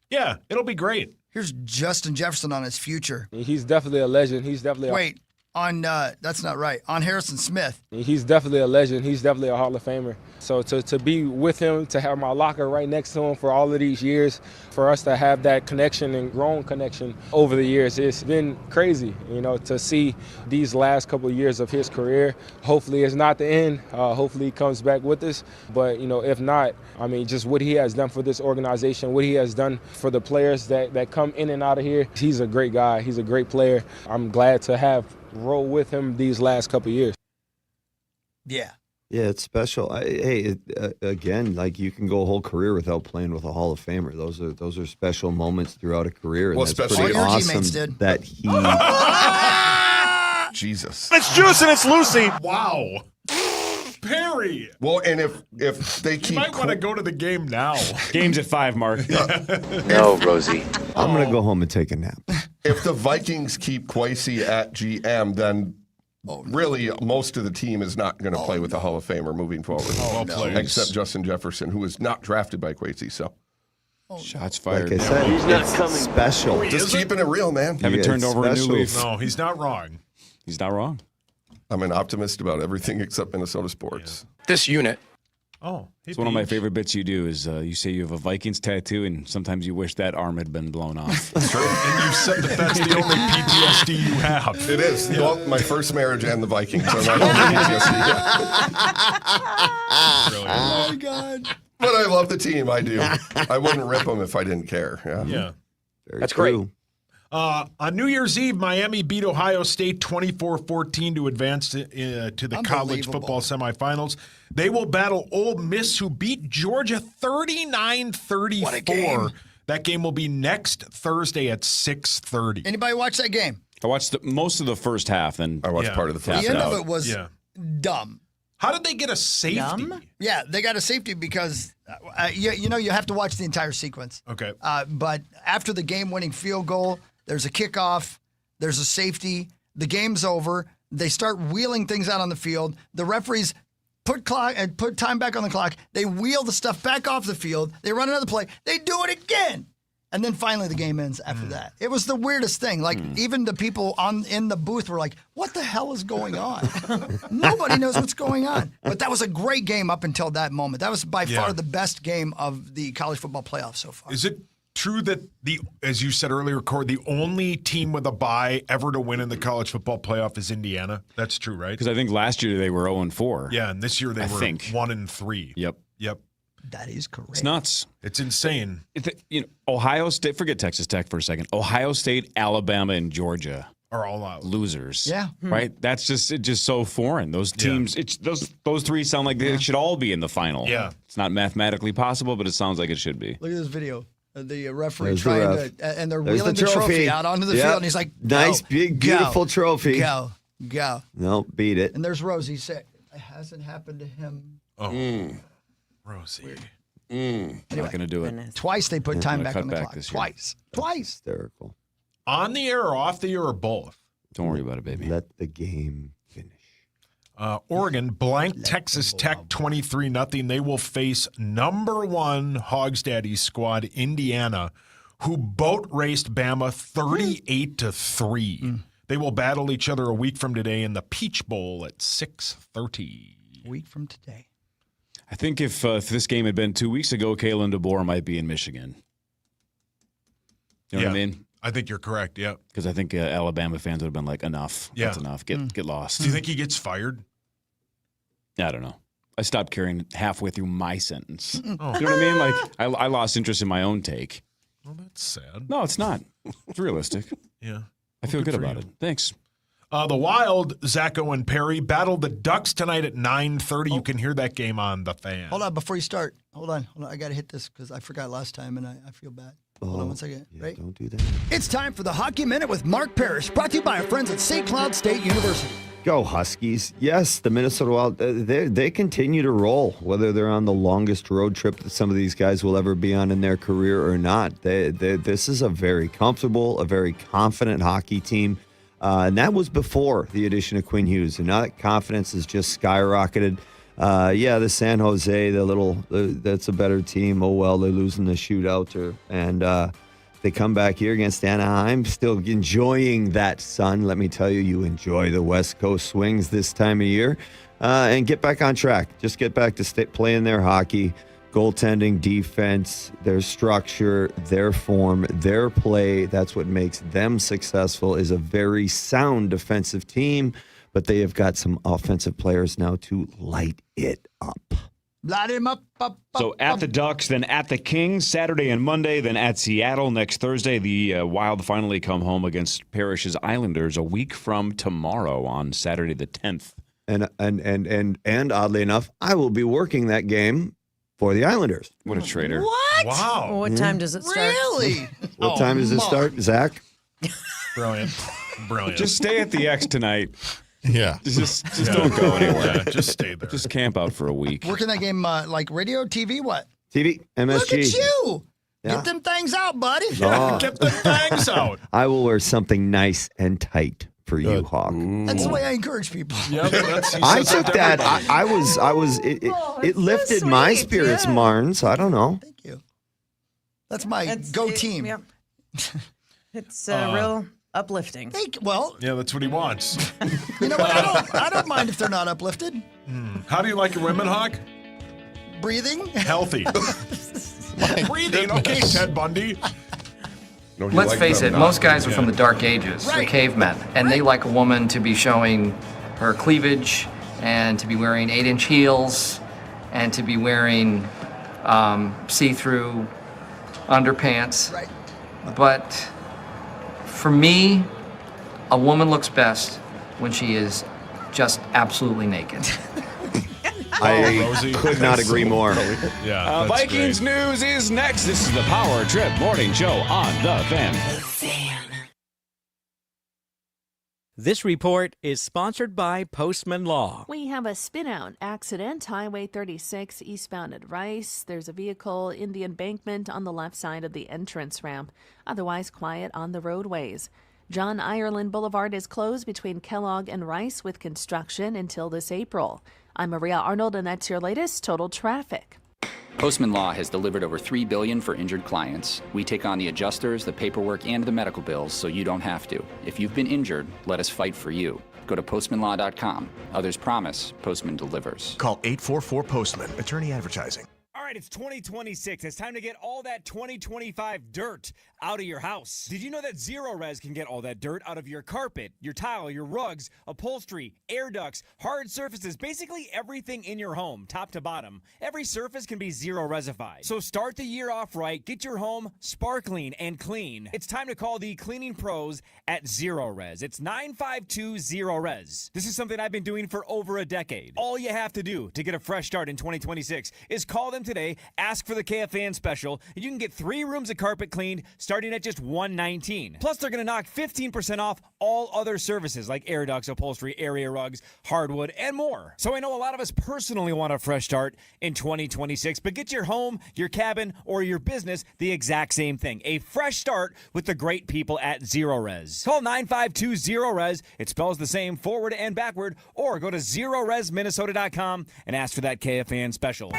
Yeah, it'll be great. Here's Justin Jefferson on his future. He's definitely a legend. He's definitely Wait, that's not right, on Harrison Smith. He's definitely a legend. He's definitely a Hall of Famer. So to be with him, to have my locker right next to him for all of these years, for us to have that connection and grown connection over the years, it's been crazy, to see these last couple of years of his career. Hopefully it's not the end. Hopefully he comes back with us. But, if not, just what he has done for this organization, what he has done for the players that come in and out of here. He's a great guy. He's a great player. I'm glad to have roll with him these last couple of years. Yeah. Yeah, it's special. Again, like you can go a whole career without playing with a Hall of Famer. Those are special moments throughout a career, and that's pretty awesome that he. Jesus. It's Juice and it's Lucy. Wow. Perry. Well, and if they keep, you might want to go to the game now. Game's at 5, Mark. No, Rosie. I'm gonna go home and take a nap. If the Vikings keep Kwesi at GM, then really most of the team is not going to play with the Hall of Famer moving forward. Except Justin Jefferson, who was not drafted by Kwesi. So shots fired. Like I said, He's not it's coming. special. Just keeping it real, man. Haven't turned over a new leaf. No, he's not wrong. He's not wrong. I'm an optimist about everything except Minnesota sports. This unit. Oh, it's one of my favorite bits you do is you say you have a Vikings tattoo, and sometimes you wish that arm had been blown off. That's true. And you said that's the only PTSD you have. It is. Yeah. Well, my first marriage and the Vikings are my only PTSD. Oh, my God. But I love the team. I do. I wouldn't rip them if I didn't care. Yeah. That's great. On New Year's Eve, Miami beat Ohio State 24-14 to advance to the college football semifinals. They will battle Ole Miss, who beat Georgia 39-34. What a game. That game will be next Thursday at 6:30. Anybody watch that game? I watched most of the first half, and I watched part of the first The end half. of it was dumb. How did they get a safety? Dumb? Yeah, they got a safety because, you have to watch the entire sequence. Okay. But after the game-winning field goal, there's a kickoff, there's a safety, the game's over, they start wheeling things out on the field, the referees put time back on the clock, they wheel the stuff back off the field, they run another play, they do it again. And then finally the game ends after that. It was the weirdest thing. Like, even the people in the booth were like, what the hell is going on? Nobody knows what's going on. But that was a great game up until that moment. That was by far the best game of the college football playoff so far. Is it true that as you said earlier, Corey, the only team with a bye ever to win in the college football playoff is Indiana? That's true, right? because I think last year they were 0-4. Yeah, and this year they were 1-3. Yep. That is correct. It's nuts. It's insane. Ohio State, forget Texas Tech for a second. Ohio State, Alabama, and Georgia are all out. Losers. Yeah. Right? That's just so foreign. Those teams, those three sound like they should all be in the final. Yeah. It's not mathematically possible, but it sounds like it should be. Look at this video. The referee There's trying the ref. to, and they're There's wheeling the the trophy trophy out onto the Yep. field, and he's like, Nice, "Go, big, go, beautiful trophy." Go. No, beat it. And there's Rosie. It hasn't happened to him. Oh, Rosie. Anyway, Not going to do it. twice they put time back on the clock. this year. Twice. Hysterical. On the air or off the air or both? Don't worry about it, baby. Let the game finish. Oregon blanked Texas Tech 23-0. They will face number 1 Hogs Daddy squad, Indiana, who boat raced Bama 38-3. They will battle each other a week from today in the Peach Bowl at 6:30. A week from today. I think if this game had been 2 weeks ago, Kalen DeBoer might be in Michigan. You know what I mean? I think you're correct, yeah. Because I think Alabama fans would have been like, enough. Yeah. That's enough. Get lost. Do you think he gets fired? I don't know. I stopped caring halfway through my sentence. You know what I mean? Like, I lost interest in my own take. Well, that's sad. No, it's not. It's realistic. Yeah. I feel good about you. it. Thanks. The Wild, Zacho and Perry, battle the Ducks tonight at 9:30. You can hear that game on The Fan. Hold on, before you start. Hold on. I got to hit this because I forgot last time, and I feel bad. Hold on one second. Yeah, Right? don't do that. It's time for the Hockey Minute with Mark Parrish, brought to you by our friends at St. Cloud State University. Go Huskies. Yes, the Minnesota Wild, they continue to roll, whether they're on the longest road trip that some of these guys will ever be on in their career or not. This is a very comfortable, a very confident hockey team. And that was before the addition of Quinn Hughes. And now that confidence has just skyrocketed. The San Jose, that's a better team. Oh, well, they lose in the shootout. They come back here against Anaheim, still enjoying that sun. Let me tell you, you enjoy the West Coast swings this time of year. And get back on track. Just get back to playing their hockey, goaltending, defense, their structure, their form, their play. That's what makes them successful, is a very sound defensive team, but they have got some offensive players now to light it up. Light him up. So at the Ducks, then at the Kings, Saturday and Monday, then at Seattle next Thursday. The Wild finally come home against Parrish's Islanders a week from tomorrow on Saturday the 10th. And oddly enough, I will be working that game for the Islanders. What a traitor. What? Wow. What time does it start? Really? What time does it start, Zach? Brilliant. Just stay at the X tonight. Yeah. Just don't go anywhere. Yeah, just stay there. Just camp out for a week. Working that game like radio, TV, what? TV, MSG. Look at you. Yeah. Get them things out, buddy. Oh. Get the things out. I will wear something nice and tight for you, Hawk. That's the way I encourage people. Yep, I took that. It lifted so my sweet, spirits, yeah. Marnes. I don't know. Thank you. That's my go team. Yep. It's real uplifting. Well, Yeah, that's what he wants. you know what? I don't mind if they're not uplifted. How do you like your women, Hawk? Breathing. Healthy. Breathing. Okay, Ted Bundy. No, you Let's like face them it, now. most guys are from the Dark Ages, Right. the cavemen, and they like a woman to be showing her cleavage and to be wearing 8-inch heels and to be wearing see-through underpants. Right. But for me, a woman looks best when she is just absolutely naked. I Rosie. could not agree more. Yeah. that's Vikings great. news is next. This is the Power Trip Morning Show on The Fan. This report is sponsored by Postman Law. We have a spin-out accident, Highway 36 eastbound at Rice. There's a vehicle in the embankment on the left side of the entrance ramp. Otherwise quiet on the roadways. John Ireland Boulevard is closed between Kellogg and Rice with construction until this April. I'm Maria Arnold, and that's your latest Total Traffic. Postman Law has delivered over $3 billion for injured clients. We take on the adjusters, the paperwork, and the medical bills so you don't have to. If you've been injured, let us fight for you. Go to postmanlaw.com. Others promise, Postman delivers. Call 844-POSTMAN. Attorney Advertising. All right, it's 2026. It's time to get all that 2025 dirt out of your house. Did you know that Zero Res can get all that dirt out of your carpet, your tile, your rugs, upholstery, air ducts, hard surfaces, basically everything in your home, top to bottom? Every surface can be Zero Resified. So start the year off right. Get your home sparkling and clean. It's time to call the cleaning pros at Zero Res. It's 952 Zero Res. This is something I've been doing for over a decade. All you have to do to get a fresh start in 2026 is call them today, ask for the KFAN special, and you can get 3 rooms of carpet cleaned starting at just $119. Plus, they're going to knock 15% off all other services like air ducts, upholstery, area rugs, hardwood, and more. So I know a lot of us personally want a fresh start in 2026, but get your home, your cabin, or your business the exact same thing. A fresh start with the great people at Zero Res. Call 952 Zero Res. It spells the same forward and backward, or go to ZeroResMinnesota.com and ask for that KFAN special.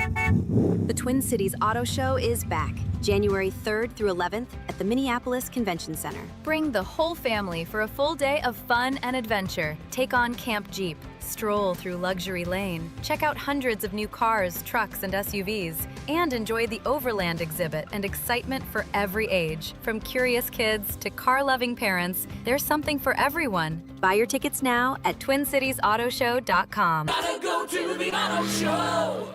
The Twin Cities Auto Show is back, January 3rd through 11th at the Minneapolis Convention Center. Bring the whole family for a full day of fun and adventure. Take on Camp Jeep, stroll through Luxury Lane, check out hundreds of new cars, trucks, and SUVs, and enjoy the Overland exhibit and excitement for every age. From curious kids to car-loving parents, there's something for everyone. Buy your tickets now at TwinCitiesAutoShow.com. Gotta go to the auto show.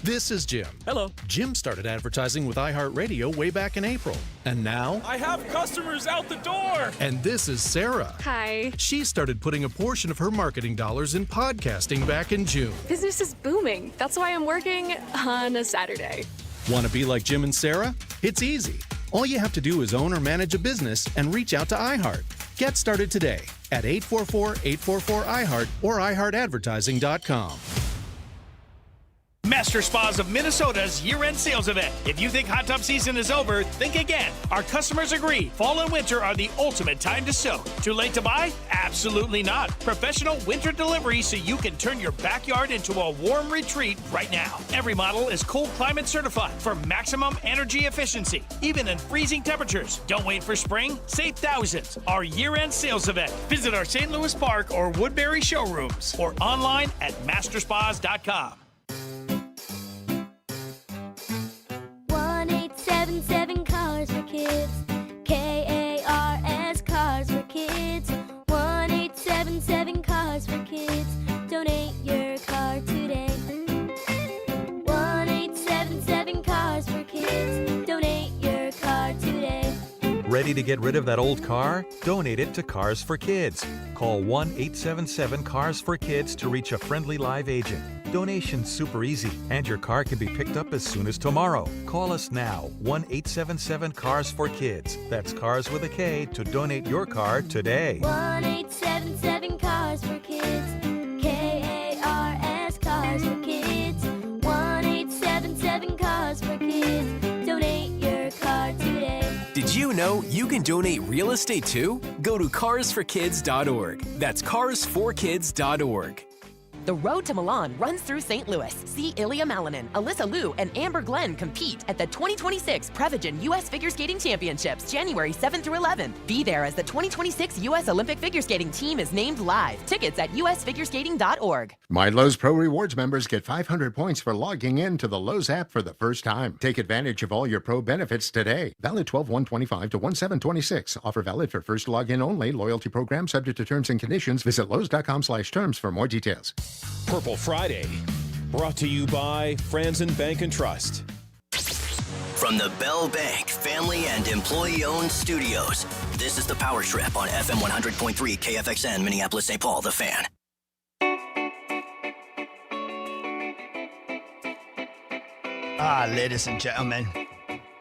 This is Jim. Hello. Jim started advertising with iHeartRadio way back in April. And now? I have customers out the door. And this is Sarah. Hi. She started putting a portion of her marketing dollars in podcasting back in June. Business is booming. That's why I'm working on a Saturday. Want to be like Jim and Sarah? It's easy. All you have to do is own or manage a business and reach out to iHeart. Get started today at 844-844-iHeart or iHeartAdvertising.com. Master Spas of Minnesota's year-end sales event. If you think hot tub season is over, think again. Our customers agree. Fall and winter are the ultimate time to soak. Too late to buy? Absolutely not. Professional winter delivery so you can turn your backyard into a warm retreat right now. Every model is cold climate certified for maximum energy efficiency, even in freezing temperatures. Don't wait for spring. Save thousands. Our year-end sales event. Visit our St. Louis Park or Woodbury showrooms or online at masterspas.com. 1-877 Cars for Kids. KARS Cars for Kids. 1-877 Cars for Kids. Donate your car today. 1-877 Cars for Kids. Donate your car today. Ready to get rid of that old car? Donate it to Cars for Kids. Call 1-877-CARS-FOR-KIDS to reach a friendly live agent. Donation's super easy, and your car can be picked up as soon as tomorrow. Call us now, 1-877-CARS-FOR-KIDS. That's Cars with a K to donate your car today. 1-877 Cars for Kids. KARS Cars for Kids. 1-877 Cars for Kids. Donate your car today. Did you know you can donate real estate too? Go to carsforkids.org. That's carsforkids.org. The road to Milan runs through St. Louis. See Ilya Malinin, Alyssa Liu, and Amber Glenn compete at the 2026 Prevagen U.S. Figure Skating Championships, January 7th through 11th. Be there as the 2026 U.S. Olympic Figure Skating team is named live. Tickets at usfigureskating.org. My Lowe's Pro Rewards members get 500 points for logging in to the Lowe's app for the first time. Take advantage of all your pro benefits today. Valid 12/1/25 to 1/7/26. Offer valid for first login only. Loyalty program subject to terms and conditions. Visit Lowe's.com/terms for more details. Purple Friday, brought to you by Franzen Bank and Trust. From the Bell Bank family and employee-owned studios, this is the Power Trip on FM 100.3 KFXN, Minneapolis, St. Paul, the Fan. Ladies and gentlemen,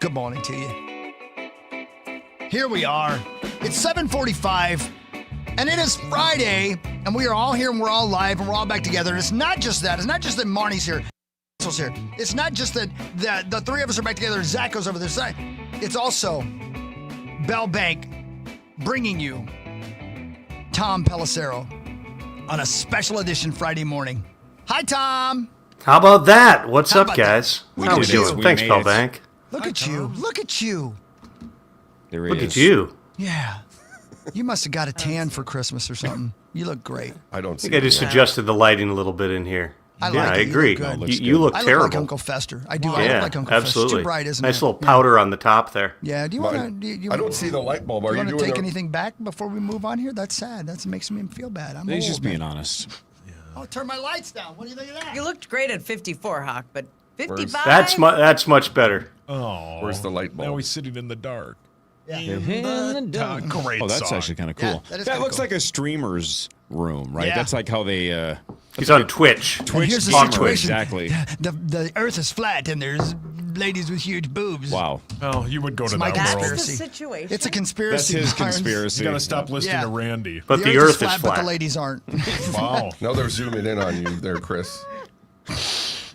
good morning to you. Here we are. It's 7:45, and it is Friday, and we are all here, and we're all live, and we're all back together. And it's not just that. It's not just that Marnie's here. Here. It's not just that the three of us are back together and Zach goes over this side. It's also Bell Bank bringing you Tom Pelissero on a special edition Friday morning. Hi, Tom. How about that? What's up, guys? that? How we doing? Thanks, Bell Bank. Look at you. Look at you. There he Look is. at you. Yeah. You must have got a tan for Christmas or something. You look great. I don't I think I just adjusted the lighting a little bit in here. I yeah, like I it. agree. You look good. You look I terrible. look like Uncle Fester. I do. I Yeah, look like Uncle absolutely. Fester. It's too bright, isn't nice it? little powder on the top there. Yeah. Do you want to? I don't see the light bulb. Are Do you you want doing to take a- anything back before we move on here? That's sad. That makes me feel bad. I'm He's old, just man. being honest. Oh, turn my lights down. What do you think of that? You looked great at 54, Hawk, but 55? That's much better. Oh, where's the light bulb? Now he's sitting in the dark. In the dark. Great Oh, that's song. actually kind of cool. Yeah, that is that kinda looks cool. like a streamer's room, right? Yeah. That's like how they. He's on Twitch. And here's the on situation. Exactly. The Earth is flat, and there's ladies with huge boobs. Wow. Oh, you would go It's to my that world. conspiracy. situation. It's a conspiracy. That's his Barnes. conspiracy. You got to stop listening Yeah. to Randy. But the Earth Earth is but the flat. ladies aren't. Wow. Now they're zooming in on you there, Chris.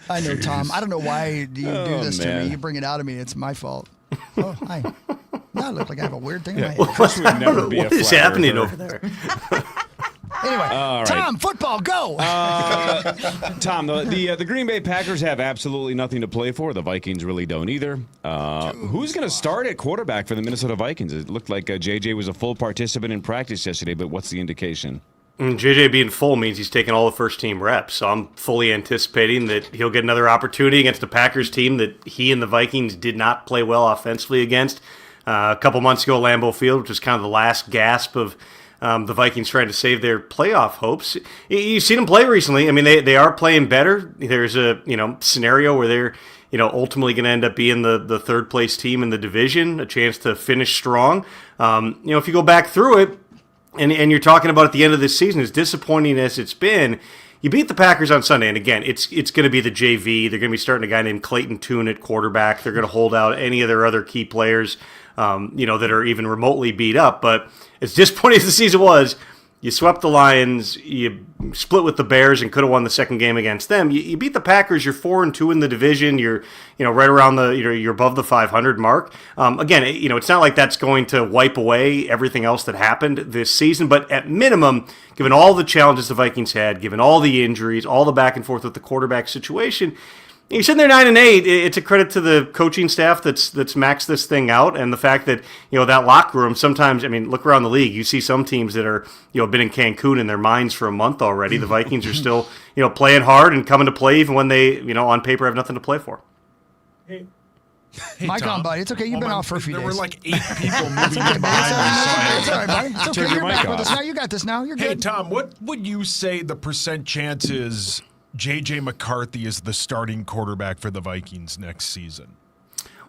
I know, Tom. I don't know why you do this to man. me. You bring it out of me. It's my fault. Oh, hi. Now I look like I have a weird thing in my head. Chris would never be a What is flat happening earther. over there? Anyway, All right. Tom, football, go. Tom, the Green Bay Packers have absolutely nothing to play for. The Vikings really don't either. Who's going to start at quarterback for the Minnesota Vikings? It looked like JJ was a full participant in practice yesterday, but what's the indication? JJ being full means he's taking all the first-team reps, so I'm fully anticipating that he'll get another opportunity against the Packers team that he and the Vikings did not play well offensively against. A couple months ago, Lambeau Field, which was kind of the last gasp of the Vikings trying to save their playoff hopes. You've seen them play recently. I mean, they are playing better. There's a scenario where they're ultimately going to end up being the third-place team in the division, a chance to finish strong. If you go back through it, and you're talking about at the end of this season, as disappointing as it's been, you beat the Packers on Sunday, and again, it's going to be the JV. They're going to be starting a guy named Clayton Tune at quarterback. They're going to hold out any of their other key players, that are even remotely beat up. But as disappointing as the season was, You swept the Lions. You split with the Bears and could have won the second game against them. You beat the Packers. You're 4-2 in the division. You're right around you're above the 500 mark. Again, it's not like that's going to wipe away everything else that happened this season. But at minimum, given all the challenges the Vikings had, given all the injuries, all the back and forth with the quarterback situation, you're sitting there 9-8. It's a credit to the coaching staff that's maxed this thing out, and the fact that that locker room. Sometimes, look around the league. You see some teams that are been in Cancun in their minds for a month already. The Vikings are still playing hard and coming to play even when they on paper have nothing to play for. Hey, Mike Tom. on, buddy. It's okay. You've been off for a few days. There were like 8 people moving in behind me. It's all right, buddy. It's okay. You're back with us now. You got this now. You're good. Hey, Tom, what would you say the % chance is J.J. McCarthy is the starting quarterback for the Vikings next season?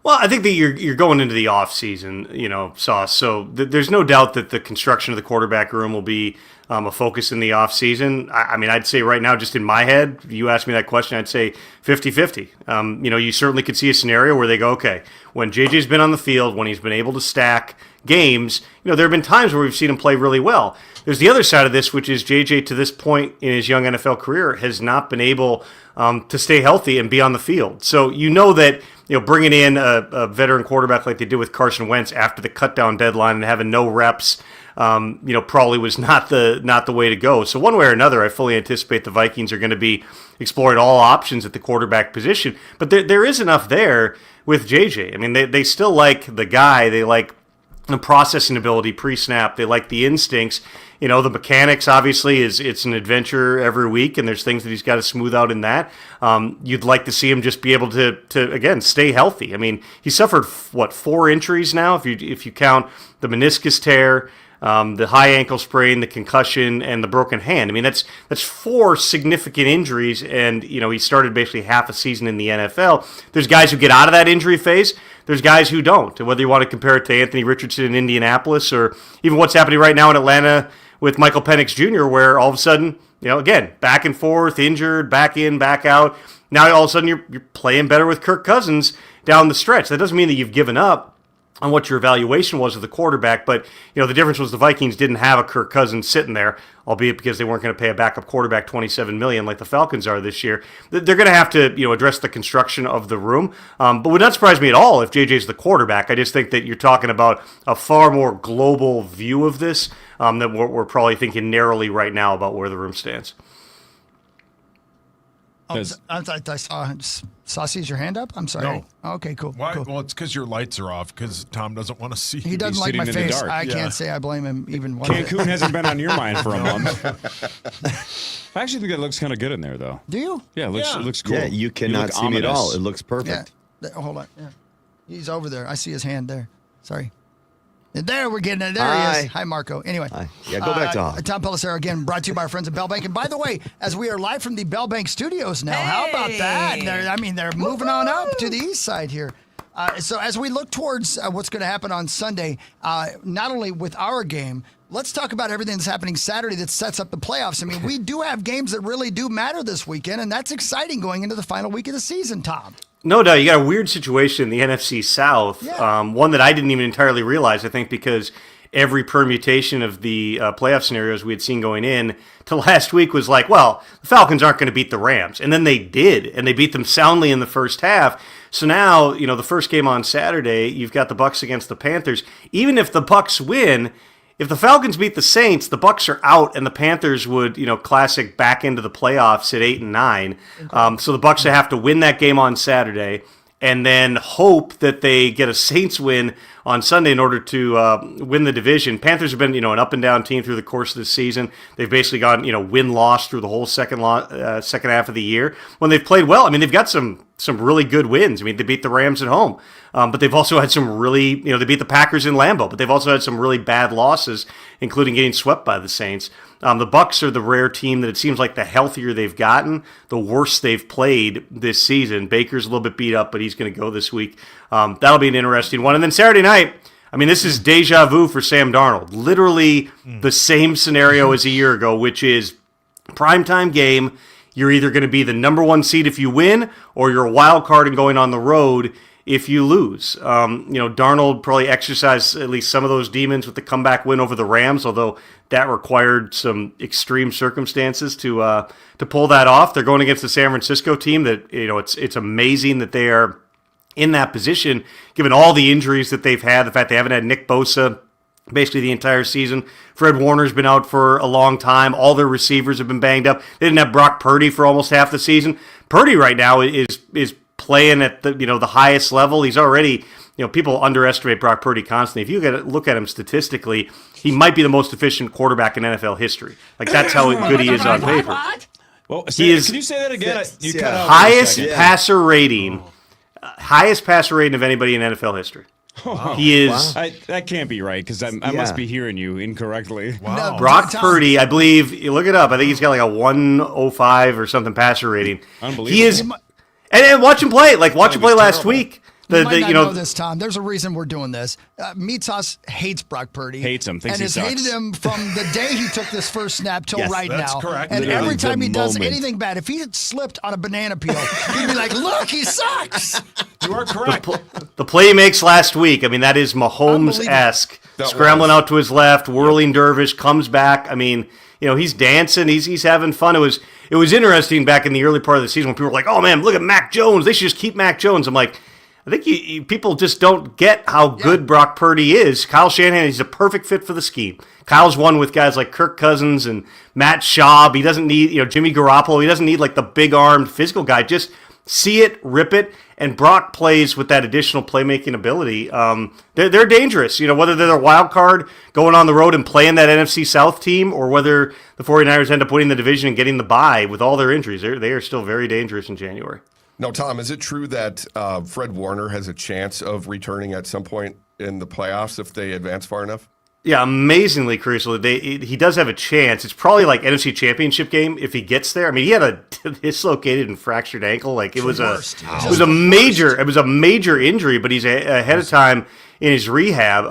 Well, I think that you're going into the offseason, Sauce. So there's no doubt that the construction of the quarterback room will be a focus in the offseason. I'd say right now, just in my head, if you asked me that question, I'd say 50-50. You certainly could see a scenario where they go, okay, when JJ's been on the field, when he's been able to stack games, there have been times where we've seen him play really well. There's the other side of this, which is JJ to this point in his young NFL career has not been able to stay healthy and be on the field. So that bringing in a veteran quarterback like they did with Carson Wentz after the cutdown deadline and having no reps, probably was not the way to go. So one way or another, I fully anticipate the Vikings are going to be exploring all options at the quarterback position. But there is enough there with JJ. They still like the guy. They like the processing ability pre-snap. They like the instincts. The mechanics, obviously, it's an adventure every week, and there's things that he's got to smooth out in that. You'd like to see him just be able to again, stay healthy. He suffered, 4 injuries now, if you count the meniscus tear, the high ankle sprain, the concussion, and the broken hand. That's 4 significant injuries, and, he started basically half a season in the NFL. There's guys who get out of that injury phase. There's guys who don't. Whether you want to compare it to Anthony Richardson in Indianapolis or even what's happening right now in Atlanta with Michael Penix Jr., where all of a sudden, again, back and forth, injured, back in, back out. Now all of a sudden you're playing better with Kirk Cousins down the stretch. That doesn't mean that you've given up on what your evaluation was of the quarterback, but the difference was the Vikings didn't have a Kirk Cousins sitting there, albeit because they weren't going to pay a backup quarterback $27 million like the Falcons are this year. They're going to have to address the construction of the room, but would not surprise me at all if JJ's the quarterback. I just think that you're talking about a far more global view of this than we're probably thinking narrowly right now about where the room stands. I saw Saucy's your hand up? I'm sorry. No. Oh, okay, cool. Why? Cool. Well, it's because your lights are off because Tom doesn't want to see you. He doesn't like my face. I can't say I blame him even one bit. Cancun hasn't been on your mind for a month. I actually think it looks kind of good in there, though. Do you? Yeah, it looks cool. Yeah, you cannot see me at all. It looks perfect. Yeah. Hold on. Yeah. He's over there. I see his hand there. Sorry. And there we're getting it. There he is. Hi, Marco. Anyway. Hi. Yeah, go back to Tom. Tom Pelissero again, brought to you by our friends at Bell Bank. And by the way, as we are live from the Bell Bank studios now, how about that? They're moving on up to the east side here. So as we look towards what's going to happen on Sunday, not only with our game, let's talk about everything that's happening Saturday that sets up the playoffs. We do have games that really do matter this weekend, and that's exciting going into the final week of the season, Tom. No doubt. You got a weird situation in the NFC South, one that I didn't even entirely realize, I think, because every permutation of the playoff scenarios we had seen going in to last week was like, well, the Falcons aren't going to beat the Rams. And then they did, and they beat them soundly in the first half. So now, the first game on Saturday, you've got the Bucs against the Panthers. Even if the Bucs win, if the Falcons beat the Saints, the Bucs are out, and the Panthers would, classic back into the playoffs at 8-9. So the Bucs have to win that game on Saturday, and then hope that they get a Saints win on Sunday in order to win the division. Panthers have been, an up and down team through the course of the season. They've basically gone, win-loss through the whole second half of the year. When they've played well, they've got some really good wins. They beat the Rams at home, but they've also had some really, they beat the Packers in Lambeau, but they've also had some really bad losses, including getting swept by the Saints. The Bucs are the rare team that it seems like the healthier they've gotten, the worse they've played this season. Baker's a little bit beat up, but he's going to go this week. That'll be an interesting one. And then Saturday night, this is deja vu for Sam Darnold. Literally the same scenario as a year ago, which is primetime game. You're either going to be the number 1 seed if you win, or you're a wild card and going on the road if you lose. Darnold probably exercised at least some of those demons with the comeback win over the Rams, although that required some extreme circumstances to pull that off. They're going against the San Francisco team that, it's amazing that they are in that position, given all the injuries that they've had, the fact they haven't had Nick Bosa basically the entire season. Fred Warner's been out for a long time. All their receivers have been banged up. They didn't have Brock Purdy for almost half the season. Purdy right now is playing at the highest level. He's already, people underestimate Brock Purdy constantly. If you look at him statistically, he might be the most efficient quarterback in NFL history. Like, that's how good he is on paper. Well, can you say that again? You cut out highest passer rating. Highest passer rating of anybody in NFL history. Wow. He is. Wow. That can't be right because I must be hearing you incorrectly. Wow. Brock Purdy, I believe, you look it up. I think he's got like a 105 or something passer rating. Unbelievable. He is. And watch him play. Watch him play last week. You might not know this, Tom. There's a reason we're doing this. Meat Sauce hates Brock Purdy. Hates him. Thinks and has hated him from the day he took this first snap till right that's now. Correct. And Literally every time he does moment. anything bad, if he had slipped on a banana peel, he'd be like, "Look, he sucks." You are correct. The play he makes last week, I mean, that is Mahomes-esque. Scrambling out to his left, whirling dervish, comes back. I mean, he's dancing. He's having fun. It was interesting back in the early part of the season when people were like, "Oh man, look at Mac Jones. They should just keep Mac Jones." I'm like, I think people just don't get how good Brock Purdy is. Kyle Shanahan, he's a perfect fit for the scheme. Kyle's won with guys like Kirk Cousins and Matt Schaub. He doesn't need, Jimmy Garoppolo. He doesn't need like the big-armed physical guy. Just see it, rip it, and Brock plays with that additional playmaking ability. They're dangerous. Whether they're a wild card going on the road and playing that NFC South team, or whether the 49ers end up winning the division and getting the bye with all their injuries, they are still very dangerous in January. No, Tom, is it true that Fred Warner has a chance of returning at some point in the playoffs if they advance far enough? Yeah, amazingly crucial. He does have a chance. It's probably like NFC Championship game if he gets there. I mean, he had a dislocated and fractured ankle. Like it was a major injury, but he's ahead of time in his rehab.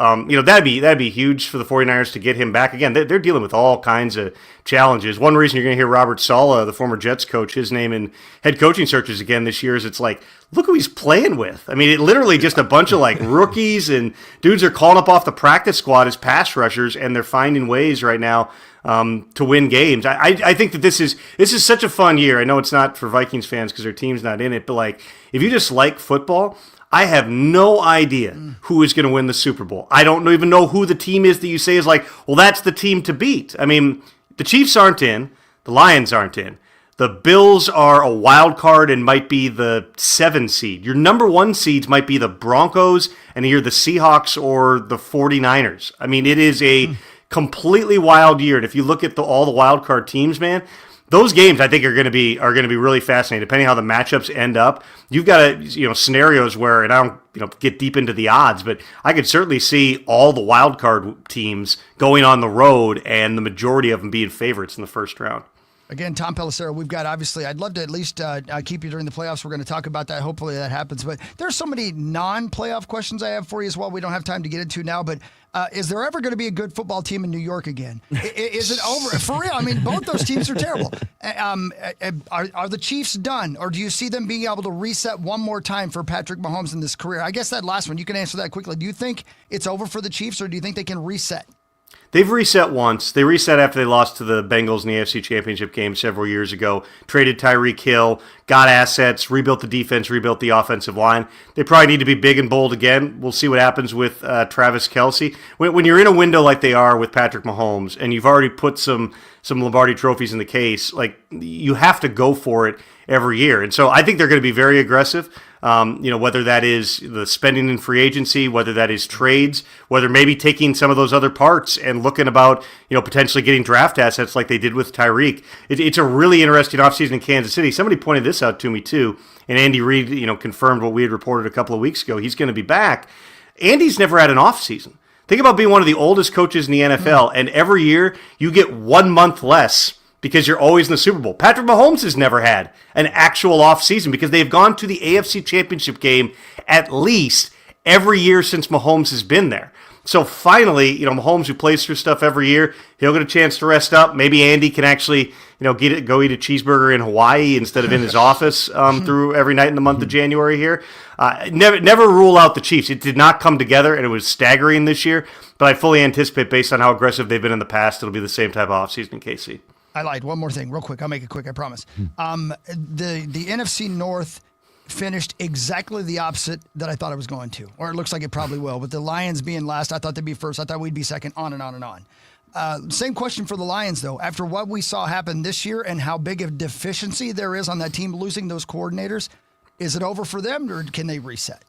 That'd be huge for the 49ers to get him back again. They're dealing with all kinds of challenges. One reason you're going to hear Robert Saleh, the former Jets coach, his name in head coaching searches again this year is it's like, look who he's playing with. I mean, it literally just a bunch of like rookies and dudes are calling up off the practice squad as pass rushers, and they're finding ways right now to win games. I think that this is such a fun year. I know it's not for Vikings fans because their team's not in it, but like if you just like football, I have no idea who is going to win the Super Bowl. I don't even know who the team is that you say is like, well, that's the team to beat. I mean, the Chiefs aren't in. The Lions aren't in. The Bills are a wild card and might be the 7 seed. Your number 1 seeds might be the Broncos, and you're the Seahawks or the 49ers. I mean, it is a completely wild year. And if you look at all the wild card teams, man, those games I think are going to be really fascinating. Depending how the matchups end up, you've got scenarios where, and I don't get deep into the odds, but I could certainly see all the wild card teams going on the road and the majority of them being favorites in the first round. Again, Tom Pelissero, we've got, obviously, I'd love to at least keep you during the playoffs. We're going to talk about that. Hopefully that happens. But there's so many non-playoff questions I have for you as well. We don't have time to get into now. But is there ever going to be a good football team in New York again? Is it over? For real, I mean, both those teams are terrible. Are the Chiefs done? Or do you see them being able to reset one more time for Patrick Mahomes in this career? I guess that last one, you can answer that quickly. Do you think it's over for the Chiefs, or do you think they can reset? They've reset once. They reset after they lost to the Bengals in the AFC Championship game several years ago. Traded Tyreek Hill, got assets, rebuilt the defense, rebuilt the offensive line. They probably need to be big and bold again. We'll see what happens with Travis Kelce. When you're in a window like they are with Patrick Mahomes, and you've already put some Lombardi trophies in the case, like you have to go for it every year. And so I think they're going to be very aggressive. Whether that is the spending in free agency, whether that is trades, whether maybe taking some of those other parts and looking about, potentially getting draft assets like they did with Tyreek. It's a really interesting offseason in Kansas City. Somebody pointed this out to me too, and Andy Reid, confirmed what we had reported a couple of weeks ago. He's going to be back. Andy's never had an offseason. Think about being one of the oldest coaches in the NFL, and every year you get 1 month less because you're always in the Super Bowl. Patrick Mahomes has never had an actual offseason because they've gone to the AFC Championship game at least every year since Mahomes has been there. So finally, Mahomes, who plays through stuff every year, he'll get a chance to rest up. Maybe Andy can actually, go eat a cheeseburger in Hawaii instead of in his office through every night in the month of January here. Never rule out the Chiefs. It did not come together, and it was staggering this year. But I fully anticipate, based on how aggressive they've been in the past, it'll be the same type of offseason in KC. I lied. One more thing, real quick. I'll make it quick, I promise. The NFC North finished exactly the opposite that I thought it was going to, or it looks like it probably will. With the Lions being last, I thought they'd be first. I thought we'd be second, on and on and on. Same question for the Lions, though. After what we saw happen this year and how big of deficiency there is on that team losing those coordinators, is it over for them, or can they reset?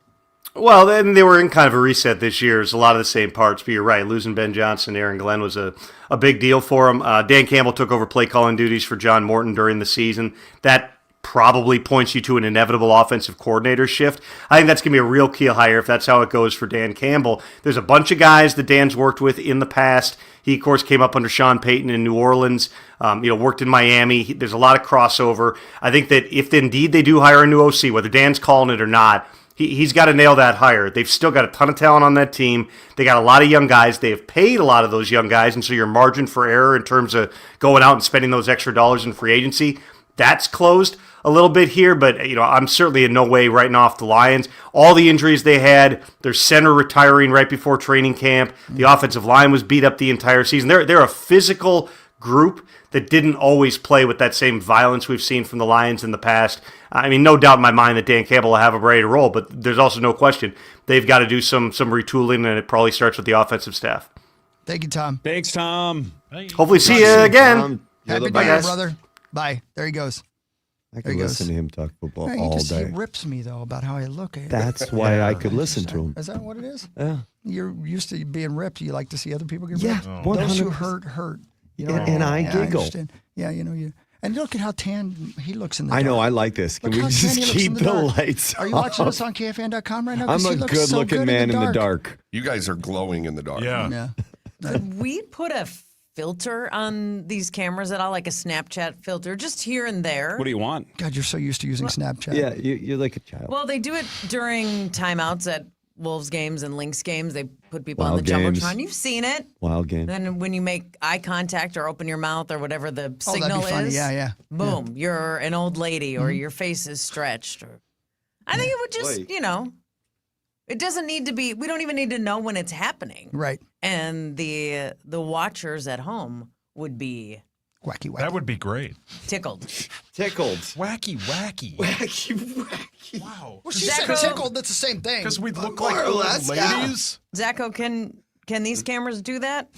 Well, then they were in kind of a reset this year. It's a lot of the same parts, but you're right. Losing Ben Johnson, Aaron Glenn was a big deal for him. Dan Campbell took over play calling duties for John Morton during the season. That probably points you to an inevitable offensive coordinator shift. I think that's going to be a real key hire if that's how it goes for Dan Campbell. There's a bunch of guys that Dan's worked with in the past. He, of course, came up under Sean Payton in New Orleans, worked in Miami. There's a lot of crossover. I think that if indeed they do hire a new OC, whether Dan's calling it or not, he's got to nail that hire. They've still got a ton of talent on that team. They got a lot of young guys. They have paid a lot of those young guys, and so your margin for error in terms of going out and spending those extra dollars in free agency, that's closed a little bit here, but I'm certainly in no way writing off the Lions. All the injuries they had, their center retiring right before training camp, the offensive line was beat up the entire season. They're a physical group that didn't always play with that same violence we've seen from the Lions in the past. I mean, no doubt in my mind that Dan Campbell will have a ready to roll, but there's also no question they've got to do some retooling, and it probably starts with the offensive staff. Thank you, Tom. Thanks, Tom. Hopefully see you again. Happy New Year, brother. Bye. There he goes. I can listen to him talk football He all day. He rips me, though, about how I look. That's why I could listen to him. Is that what it is? Yeah. You're used to being ripped. You like to see other people get Yeah, ripped? 100%. Those who hurt. And I giggle. understand. Yeah, you. And look at how tan he looks in the dark. I know, I like this. Can Look we how just tan he looks in keep the the dark. lights Are you watching us on KFAN.com right now? I'm 'Cause a he looks so good-looking good man in the dark. You guys are glowing in the dark. Yeah. Could we put a filter on these cameras at all, like a Snapchat filter, just here and there? What do you want? God, you're so used to using Snapchat. Yeah, you're like a child. Well, they do it during timeouts at Wolves games and Lynx games. They put people on Wild the games. Jumbotron. You've seen it. Wild game. Then when you make eye contact or open your mouth or whatever the signal that'd be funny. is, Yeah. boom, you're an old lady or your face is stretched. Or I think it would just, it doesn't need to be. We don't even need to know when it's happening. Right. And the watchers at home would be wacky. That would be great. tickled. Wacky. Wow. Well, she said tickled. That's the same thing. Because we'd look like old ladies. Zacho, can these cameras do that?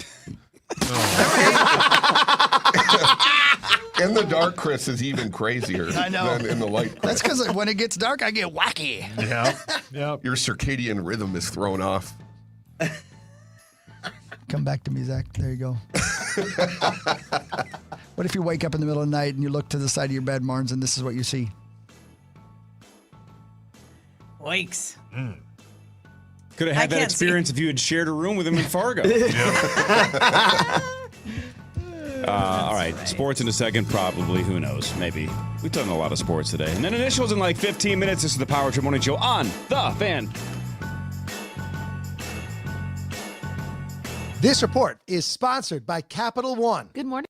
In the dark, Chris is even crazier I know. than in the light. Chris. That's because when it gets dark, I get wacky. Yeah. Your circadian rhythm is thrown off. Come back to me, Zach. There you go. What if you wake up in the middle of the night and you look to the side of your bed, Marnes, and this is what you see? Wakes. Could have had that experience if you had shared a room with him in Fargo. All right, sports in a second, probably. Who knows? Maybe. We've done a lot of sports today. And then initials in like 15 minutes. This is the Power Trip Morning Show on The Fan. This report is sponsored by Capital One. Good morning.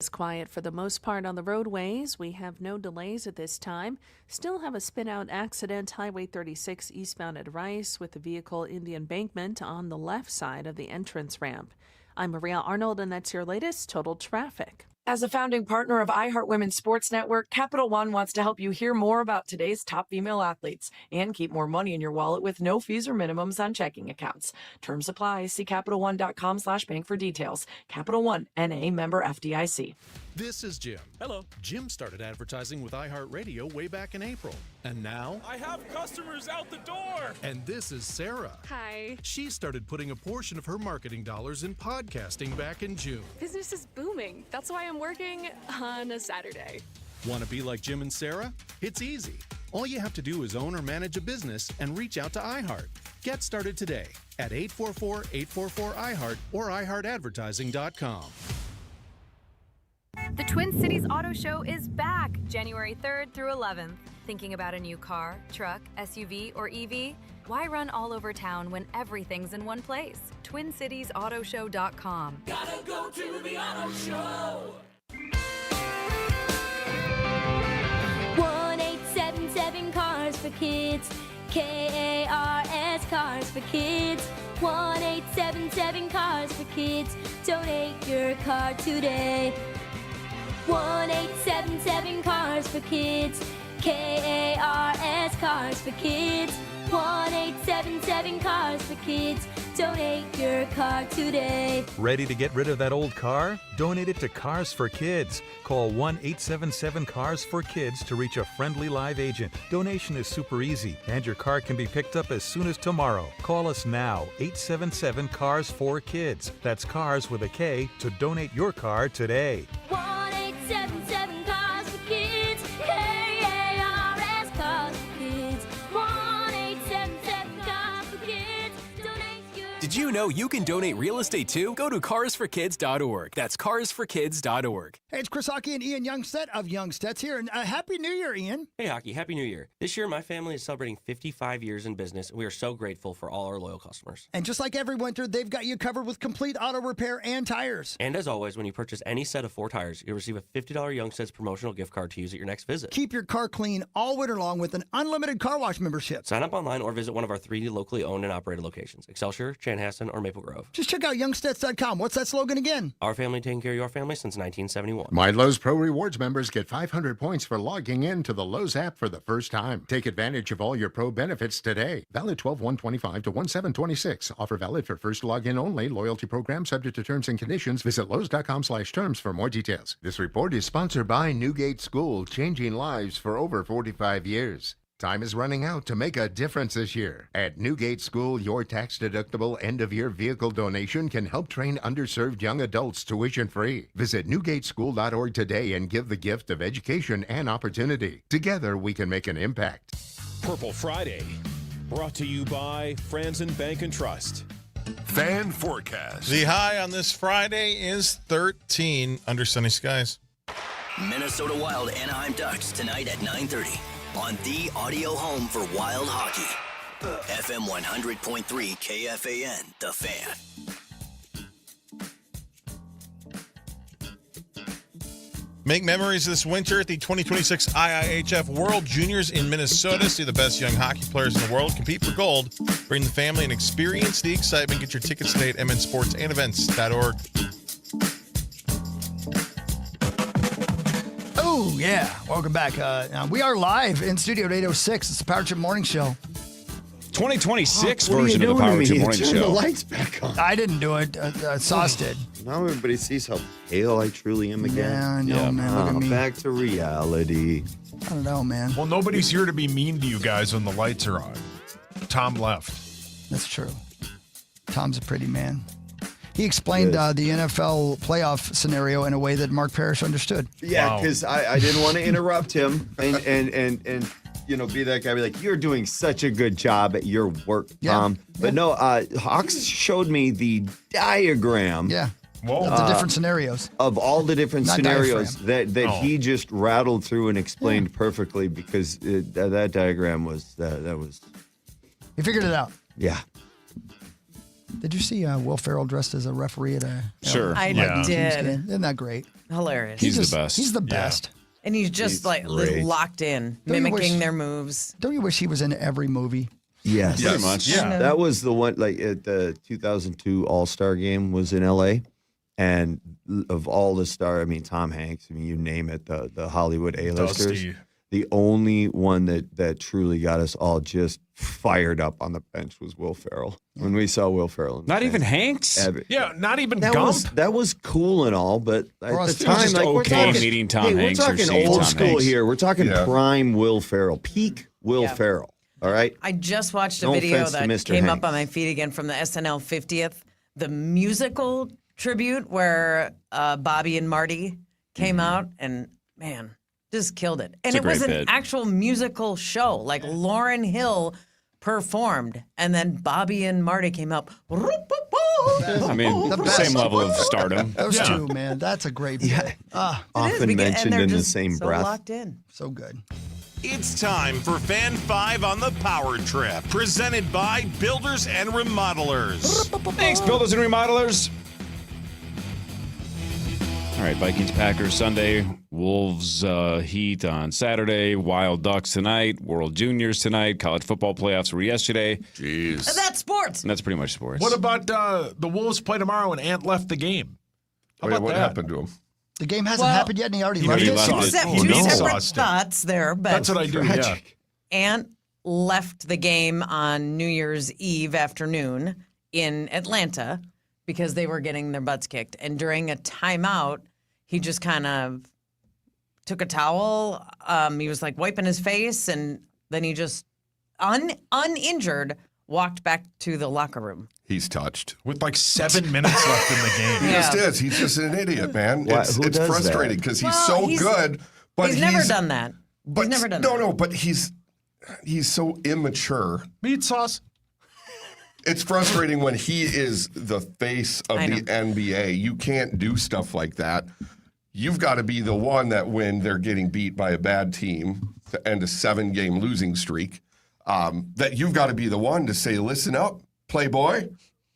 It's quiet for the most part on the roadways. We have no delays at this time. Still have a spin-out accident, Highway 36 eastbound at Rice, with the vehicle in the embankment on the left side of the entrance ramp. I'm Maria Arnold, and that's your latest Total Traffic. As a founding partner of iHeart Women's Sports Network, Capital One wants to help you hear more about today's top female athletes and keep more money in your wallet with no fees or minimums on checking accounts. Terms apply. See CapitalOne.com/bank for details. Capital One, N.A., member FDIC. This is Jim. Hello. Jim started advertising with iHeartRadio way back in April. And now... I have customers out the door. And this is Sarah. Hi. She started putting a portion of her marketing dollars in podcasting back in June. Business is booming. That's why I'm working on a Saturday. Want to be like Jim and Sarah? It's easy. All you have to do is own or manage a business and reach out to iHeart. Get started today at 844-844-iHeart or iHeartAdvertising.com. The Twin Cities Auto Show is back January 3rd through 11th. Thinking about a new car, truck, SUV, or EV? Why run all over town when everything's in one place? TwinCitiesAutoShow.com. Gotta go to the auto show. 1-877 Cars for Kids. KARS Cars for Kids. 1-877 Cars for Kids. Donate your car today. 1-877 Cars for Kids. KARS Cars for Kids. 1-877 Cars for Kids. Donate your car today. Ready to get rid of that old car? Donate it to Cars for Kids. Call 1-877-CARS-FOR-KIDS to reach a friendly live agent. Donation is super easy, and your car can be picked up as soon as tomorrow. Call us now, 877-CARS-FOR-KIDS. That's cars with a K to donate your car today. 1-877 Cars for Kids. KARS Cars for Kids. 1-877 Cars for Kids. Donate your. Did you know you can donate real estate too? Go to carsforkids.org. That's carsforkids.org. Hey, it's Chris Hockey and Ian Youngstedt of Youngstedt's here. And Happy New Year, Ian. Hey, Hockey. Happy New Year. This year, my family is celebrating 55 years in business, and we are so grateful for all our loyal customers. And just like every winter, they've got you covered with complete auto repair and tires. And as always, when you purchase any set of 4 tires, you'll receive a $50 Youngsted's promotional gift card to use at your next visit. Keep your car clean all winter long with an unlimited car wash membership. Sign up online or visit one of our 3 locally owned and operated locations, Excelsior, Chanhassen, or Maple Grove. Just check out youngsteds.com. What's that slogan again? Our family taking care of your family since 1971. My Lowe's Pro Rewards members get 500 points for logging in to the Lowe's app for the first time. Take advantage of all your pro benefits today. Valid 12/1/25 to 1/7/26. Offer valid for first login only. Loyalty program subject to terms and conditions. Visit Lowe's.com/terms for more details. This report is sponsored by Newgate School, changing lives for over 45 years. Time is running out to make a difference this year. At Newgate School, your tax-deductible end-of-year vehicle donation can help train underserved young adults tuition-free. Visit newgateschool.org today and give the gift of education and opportunity. Together, we can make an impact. Purple Friday, brought to you by Franzen Bank and Trust. Fan forecast. The high on this Friday is 13 under sunny skies. Minnesota Wild Anaheim Ducks tonight at 9:30 on the audio home for Wild Hockey. FM 100.3 KFAN, The Fan. Make memories this winter at the 2026 IIHF World Juniors in Minnesota. See the best young hockey players in the world compete for gold. Bring the family and experience the excitement. Get your tickets today at mnsportsandevents.org. Oh, yeah. Welcome back. We are live in Studio at 8:06. It's the Power Trip Morning Show. 2026 What are you version of the doing to Power me? Trip Morning Turn the Show. lights back on. I didn't do it. Sauce did. Now everybody sees how pale I truly am again. Yeah, I know, man. Look at me. Back to reality. I don't know, man. Well, nobody's here to be mean to you guys when the lights are on. Tom left. That's true. Tom's a pretty man. He explained the NFL playoff scenario in a way that Mark Parrish understood. Yeah, because I didn't want to interrupt him and be that guy. Be like, you're doing such a good job at your work, Tom. But no, Hawks showed me the diagram. Yeah. Of the different scenarios. Of all the different Not scenarios diaphragm. that he just rattled through and explained perfectly because that diagram was that was. He figured it out. Yeah. Did you see Will Ferrell dressed as a referee at a Sure. I Vikings did. game? Isn't that great? Hilarious. He's the best. He's the best. And he's just great. locked in, Don't you mimicking wish- their moves. Don't you wish he was in every movie? Yes. Pretty much. Yeah. That was the one, like at the 2002 All-Star game was in L.A. And of all the stars, I mean, Tom Hanks, I mean, you name it, the Hollywood A-listers. Dusty. The only one that truly got us all just fired up on the bench was Will Ferrell. When we saw Will Ferrell. in the Not even bench. Hanks? Yeah, not even That Gump. was cool and all, but at us, the it was time, just like, we're okay talking, meeting Tom hey, Hanks or we're talking seeing old Tom school Hanks. here. We're talking prime Will Ferrell, peak Will Ferrell. All right. I just watched a No video offense to that Mr. came up Hanks. on my feed again from the SNL 50th, the musical tribute where Bobby and Marty came out, and man, just killed it. And It's a it was great an bit. actual musical show, like Lauryn Hill performed, and then Bobby and Marty came out. I mean, The the best. same level of stardom. Those two, man, that's a great. Yeah. Often and mentioned they're in the just same so breath. locked in. So good. It's time for Fan 5 on the Power Trip, presented by Builders and Remodelers. Thanks, Builders and Remodelers. All right, Vikings, Packers Sunday, Wolves, Heat on Saturday, Wild Ducks tonight, World Juniors tonight, college football playoffs were yesterday. Jeez. And that's sports. And that's pretty much sports. What about the Wolves play tomorrow and Ant left the game? How about what that? happened to him? The game hasn't happened yet, and he already He left already it. left it. Except Oh, two no. separate Exhausted. thoughts there, but That's what I do, yeah. Ant left the game on New Year's Eve afternoon in Atlanta because they were getting their butts kicked. And during a timeout, he just kind of took a towel. He was like wiping his face, and then he just, uninjured, walked back to the locker room. He's touched. With like 7 minutes left in the game. He just is. He's just an idiot, man. Why- It's who does frustrating that? because he's Well, so he's- good, but he's never done that. But He's never done no, that. no, but he's so immature. Meat sauce. It's frustrating when he is the face of I the know. NBA. You can't do stuff like that. You've got to be the one that when they're getting beat by a bad team to end a 7-game losing streak, that you've got to be the one to say, listen up, playboy,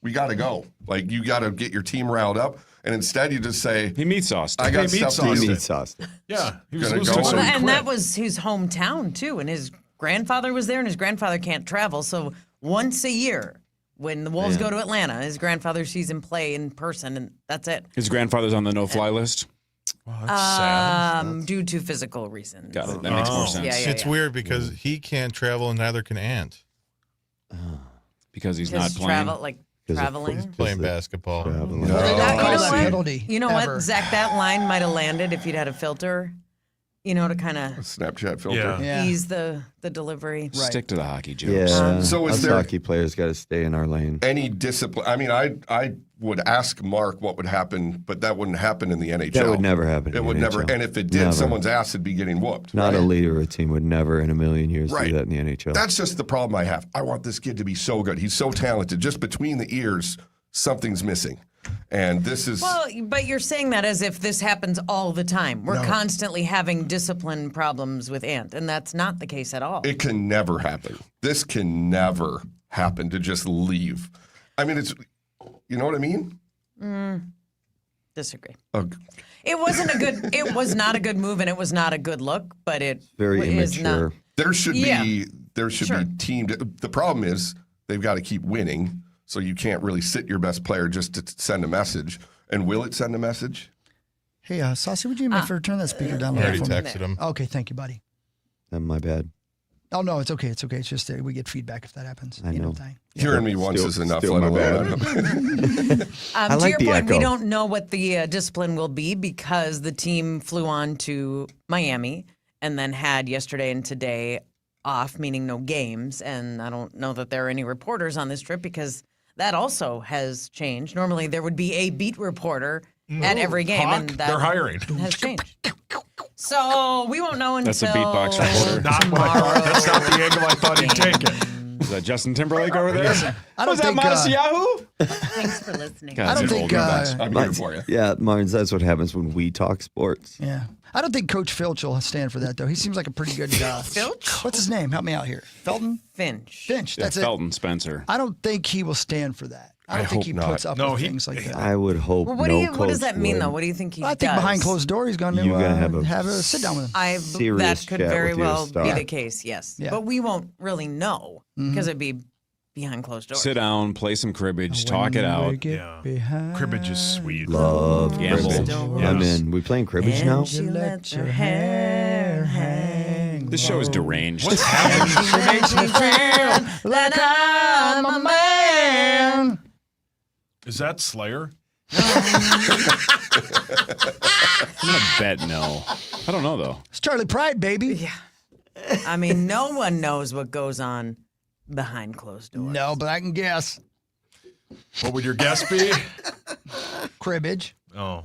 we got to go. Like, you got to get your team riled up. And instead you just say, He meat sauced. I got He meat stuff to sauced do. Meat sauce. Yeah, he was Gonna losing go so on. he And quit. that was his hometown, too. And his grandfather was there, and his grandfather can't travel. So once a year, when the Wolves go to Atlanta, his grandfather sees him play in person, and that's it. His grandfather's on the no-fly list. Wow, that's sad. Due to physical reasons. Got it. That makes more sense. Yeah, It's weird because he can't travel and neither can Ant. Because he's not Because playing. traveling. Playing basketball. You Call know that what? penalty. You know ever. what, Zach? That line might have landed if you'd had a filter, to kind of Snapchat filter. Yeah. ease the delivery. Stick to the hockey jokes. Yeah. So is Us there- hockey players got to stay in our lane. Any discipline? I mean, I would ask Mark what would happen, but that wouldn't happen in the NHL. That would never happen. It in would the never. NHL. And if it did, Never. someone's ass would be getting whooped. Not right? a leader of a team would never in a million years Right. do that in the NHL. That's just the problem I have. I want this kid to be so good. He's so talented. Just between the ears, something's missing. And this is. Well, but you're saying that as if this happens all the time. We're constantly having discipline problems with Ant, and that's not the case at all. It can never happen. This can never happen to just leave. I mean, it's. You know what I mean? Disagree. Okay. It wasn't a good. It was not a good move, and it was not a good look. But it Very is immature. not. There should Yeah. be team. The problem is they've got to keep winning, so you can't really sit your best player just to send a message. And will it send a message? Hey, Saucy, would you make for turn that speaker down a I little already for me? texted him. Okay, thank you, buddy. My bad. Oh no, it's okay. It's okay. It's just we get feedback if that happens. I know. Thing. Hearing me once is enough. still Let my alone. I To like your the point, we echo. don't know what the discipline will be because the team flew on to Miami and then had yesterday and today off, meaning no games. And I don't know that there are any reporters on this trip because that also has changed. Normally, there would be a beat reporter at every game, Hawk, and that they're hiring. has changed. So we won't know until That's a beatbox reporter. Not what I thought. That's not the angle I thought he'd take it. Is that Justin Timberlake over there? I don't Was that think. Marcy Yahoo? Thanks for listening. God, I don't he's think. old enough. I'm here for you. Yeah, Martins, that's what happens when we talk sports. Yeah, I don't think Coach Filch will stand for that though. He seems like a pretty good. Filch? What's his name? Help me out here. Felton. Finch. Finch. Yeah, That's it. Felton Spencer. I don't think he will stand for that. I don't think he hope not. puts up No, with he- things like that. I would hope Well, what no what does coach that mean, would. though? What do you think he I does? think behind closed doors, he's going to You gotta have a sit down with him. serious That could chat very with your well be star. the case, yes. Yeah. But we won't really know because it'd be behind closed doors. Sit down, play some cribbage, talk it out. Yeah. Cribbage is sweet. Love Gamble. cribbage. Yes. I'm in. We playing cribbage now? And she let your hair hang. This show is deranged. What's happening? She makes me feel like I'm a man. Is that Slayer? I'm gonna bet no. I don't know though. It's Charlie Pride, baby. Yeah. I mean, no one knows what goes on behind closed doors. No, but I can guess. What would your guess be? Cribbage. Oh.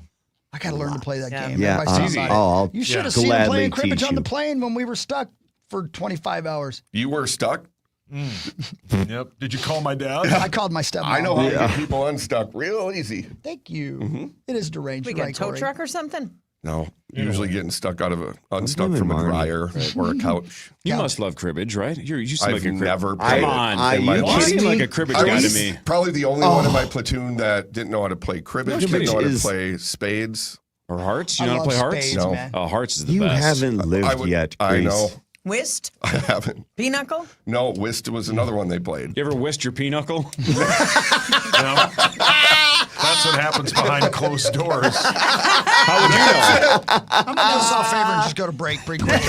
I got to learn to play that Yeah. game. Yeah, Everybody says about it. I'll You should have gladly seen him playing cribbage teach on the you. plane when we were stuck for 25 hours. You were stuck? Yep. Did you call my dad? I called my stepmom. I know how to get people unstuck real easy. Thank you. It is deranged. We got a right, tow Corey? truck or something? No, usually getting unstuck from a dryer or a couch. You must love cribbage, right? You seem I've like a cribbage. never Come played on. it in my You life. seem like a cribbage guy to me. Probably the only one in my platoon that didn't know how to play cribbage, didn't know how to play spades. Or hearts? You I know how to love play hearts? spades, No. man. Oh, hearts is the You best. haven't lived yet, I Chris. know. Whist? I haven't. Pinochle? No, whist was another one they played. You ever whist your pinochle? That's what happens behind closed doors. How would you know? I'm going to do us all a favor and just go to break pretty quick.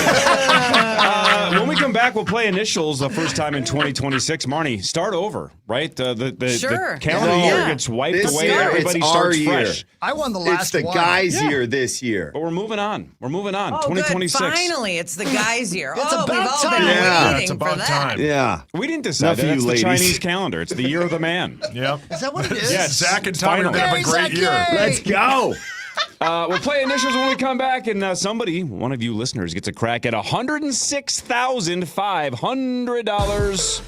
When we come back, we'll play initials the first time in 2026. Marnie, start over, right? The Sure. calendar Yeah. year gets wiped This away. year, Everybody it's starts our year. fresh. I won the It's last the one. guys' Yeah. year this year. But we're moving on. We're moving on. Oh, 2026. good. Finally, it's the guys' year. It's We've about all time. been Yeah, waiting it's for about that. time. Yeah. We didn't decide Enough that. of you It's the ladies. Chinese calendar. It's the year of the man. Yep. Is that what it is? Yes. Zach and Tommy are going to have a Yay, great Zach, year. yay. Let's go. We'll play initials when we come back, and one of you listeners, gets a crack at $106,500.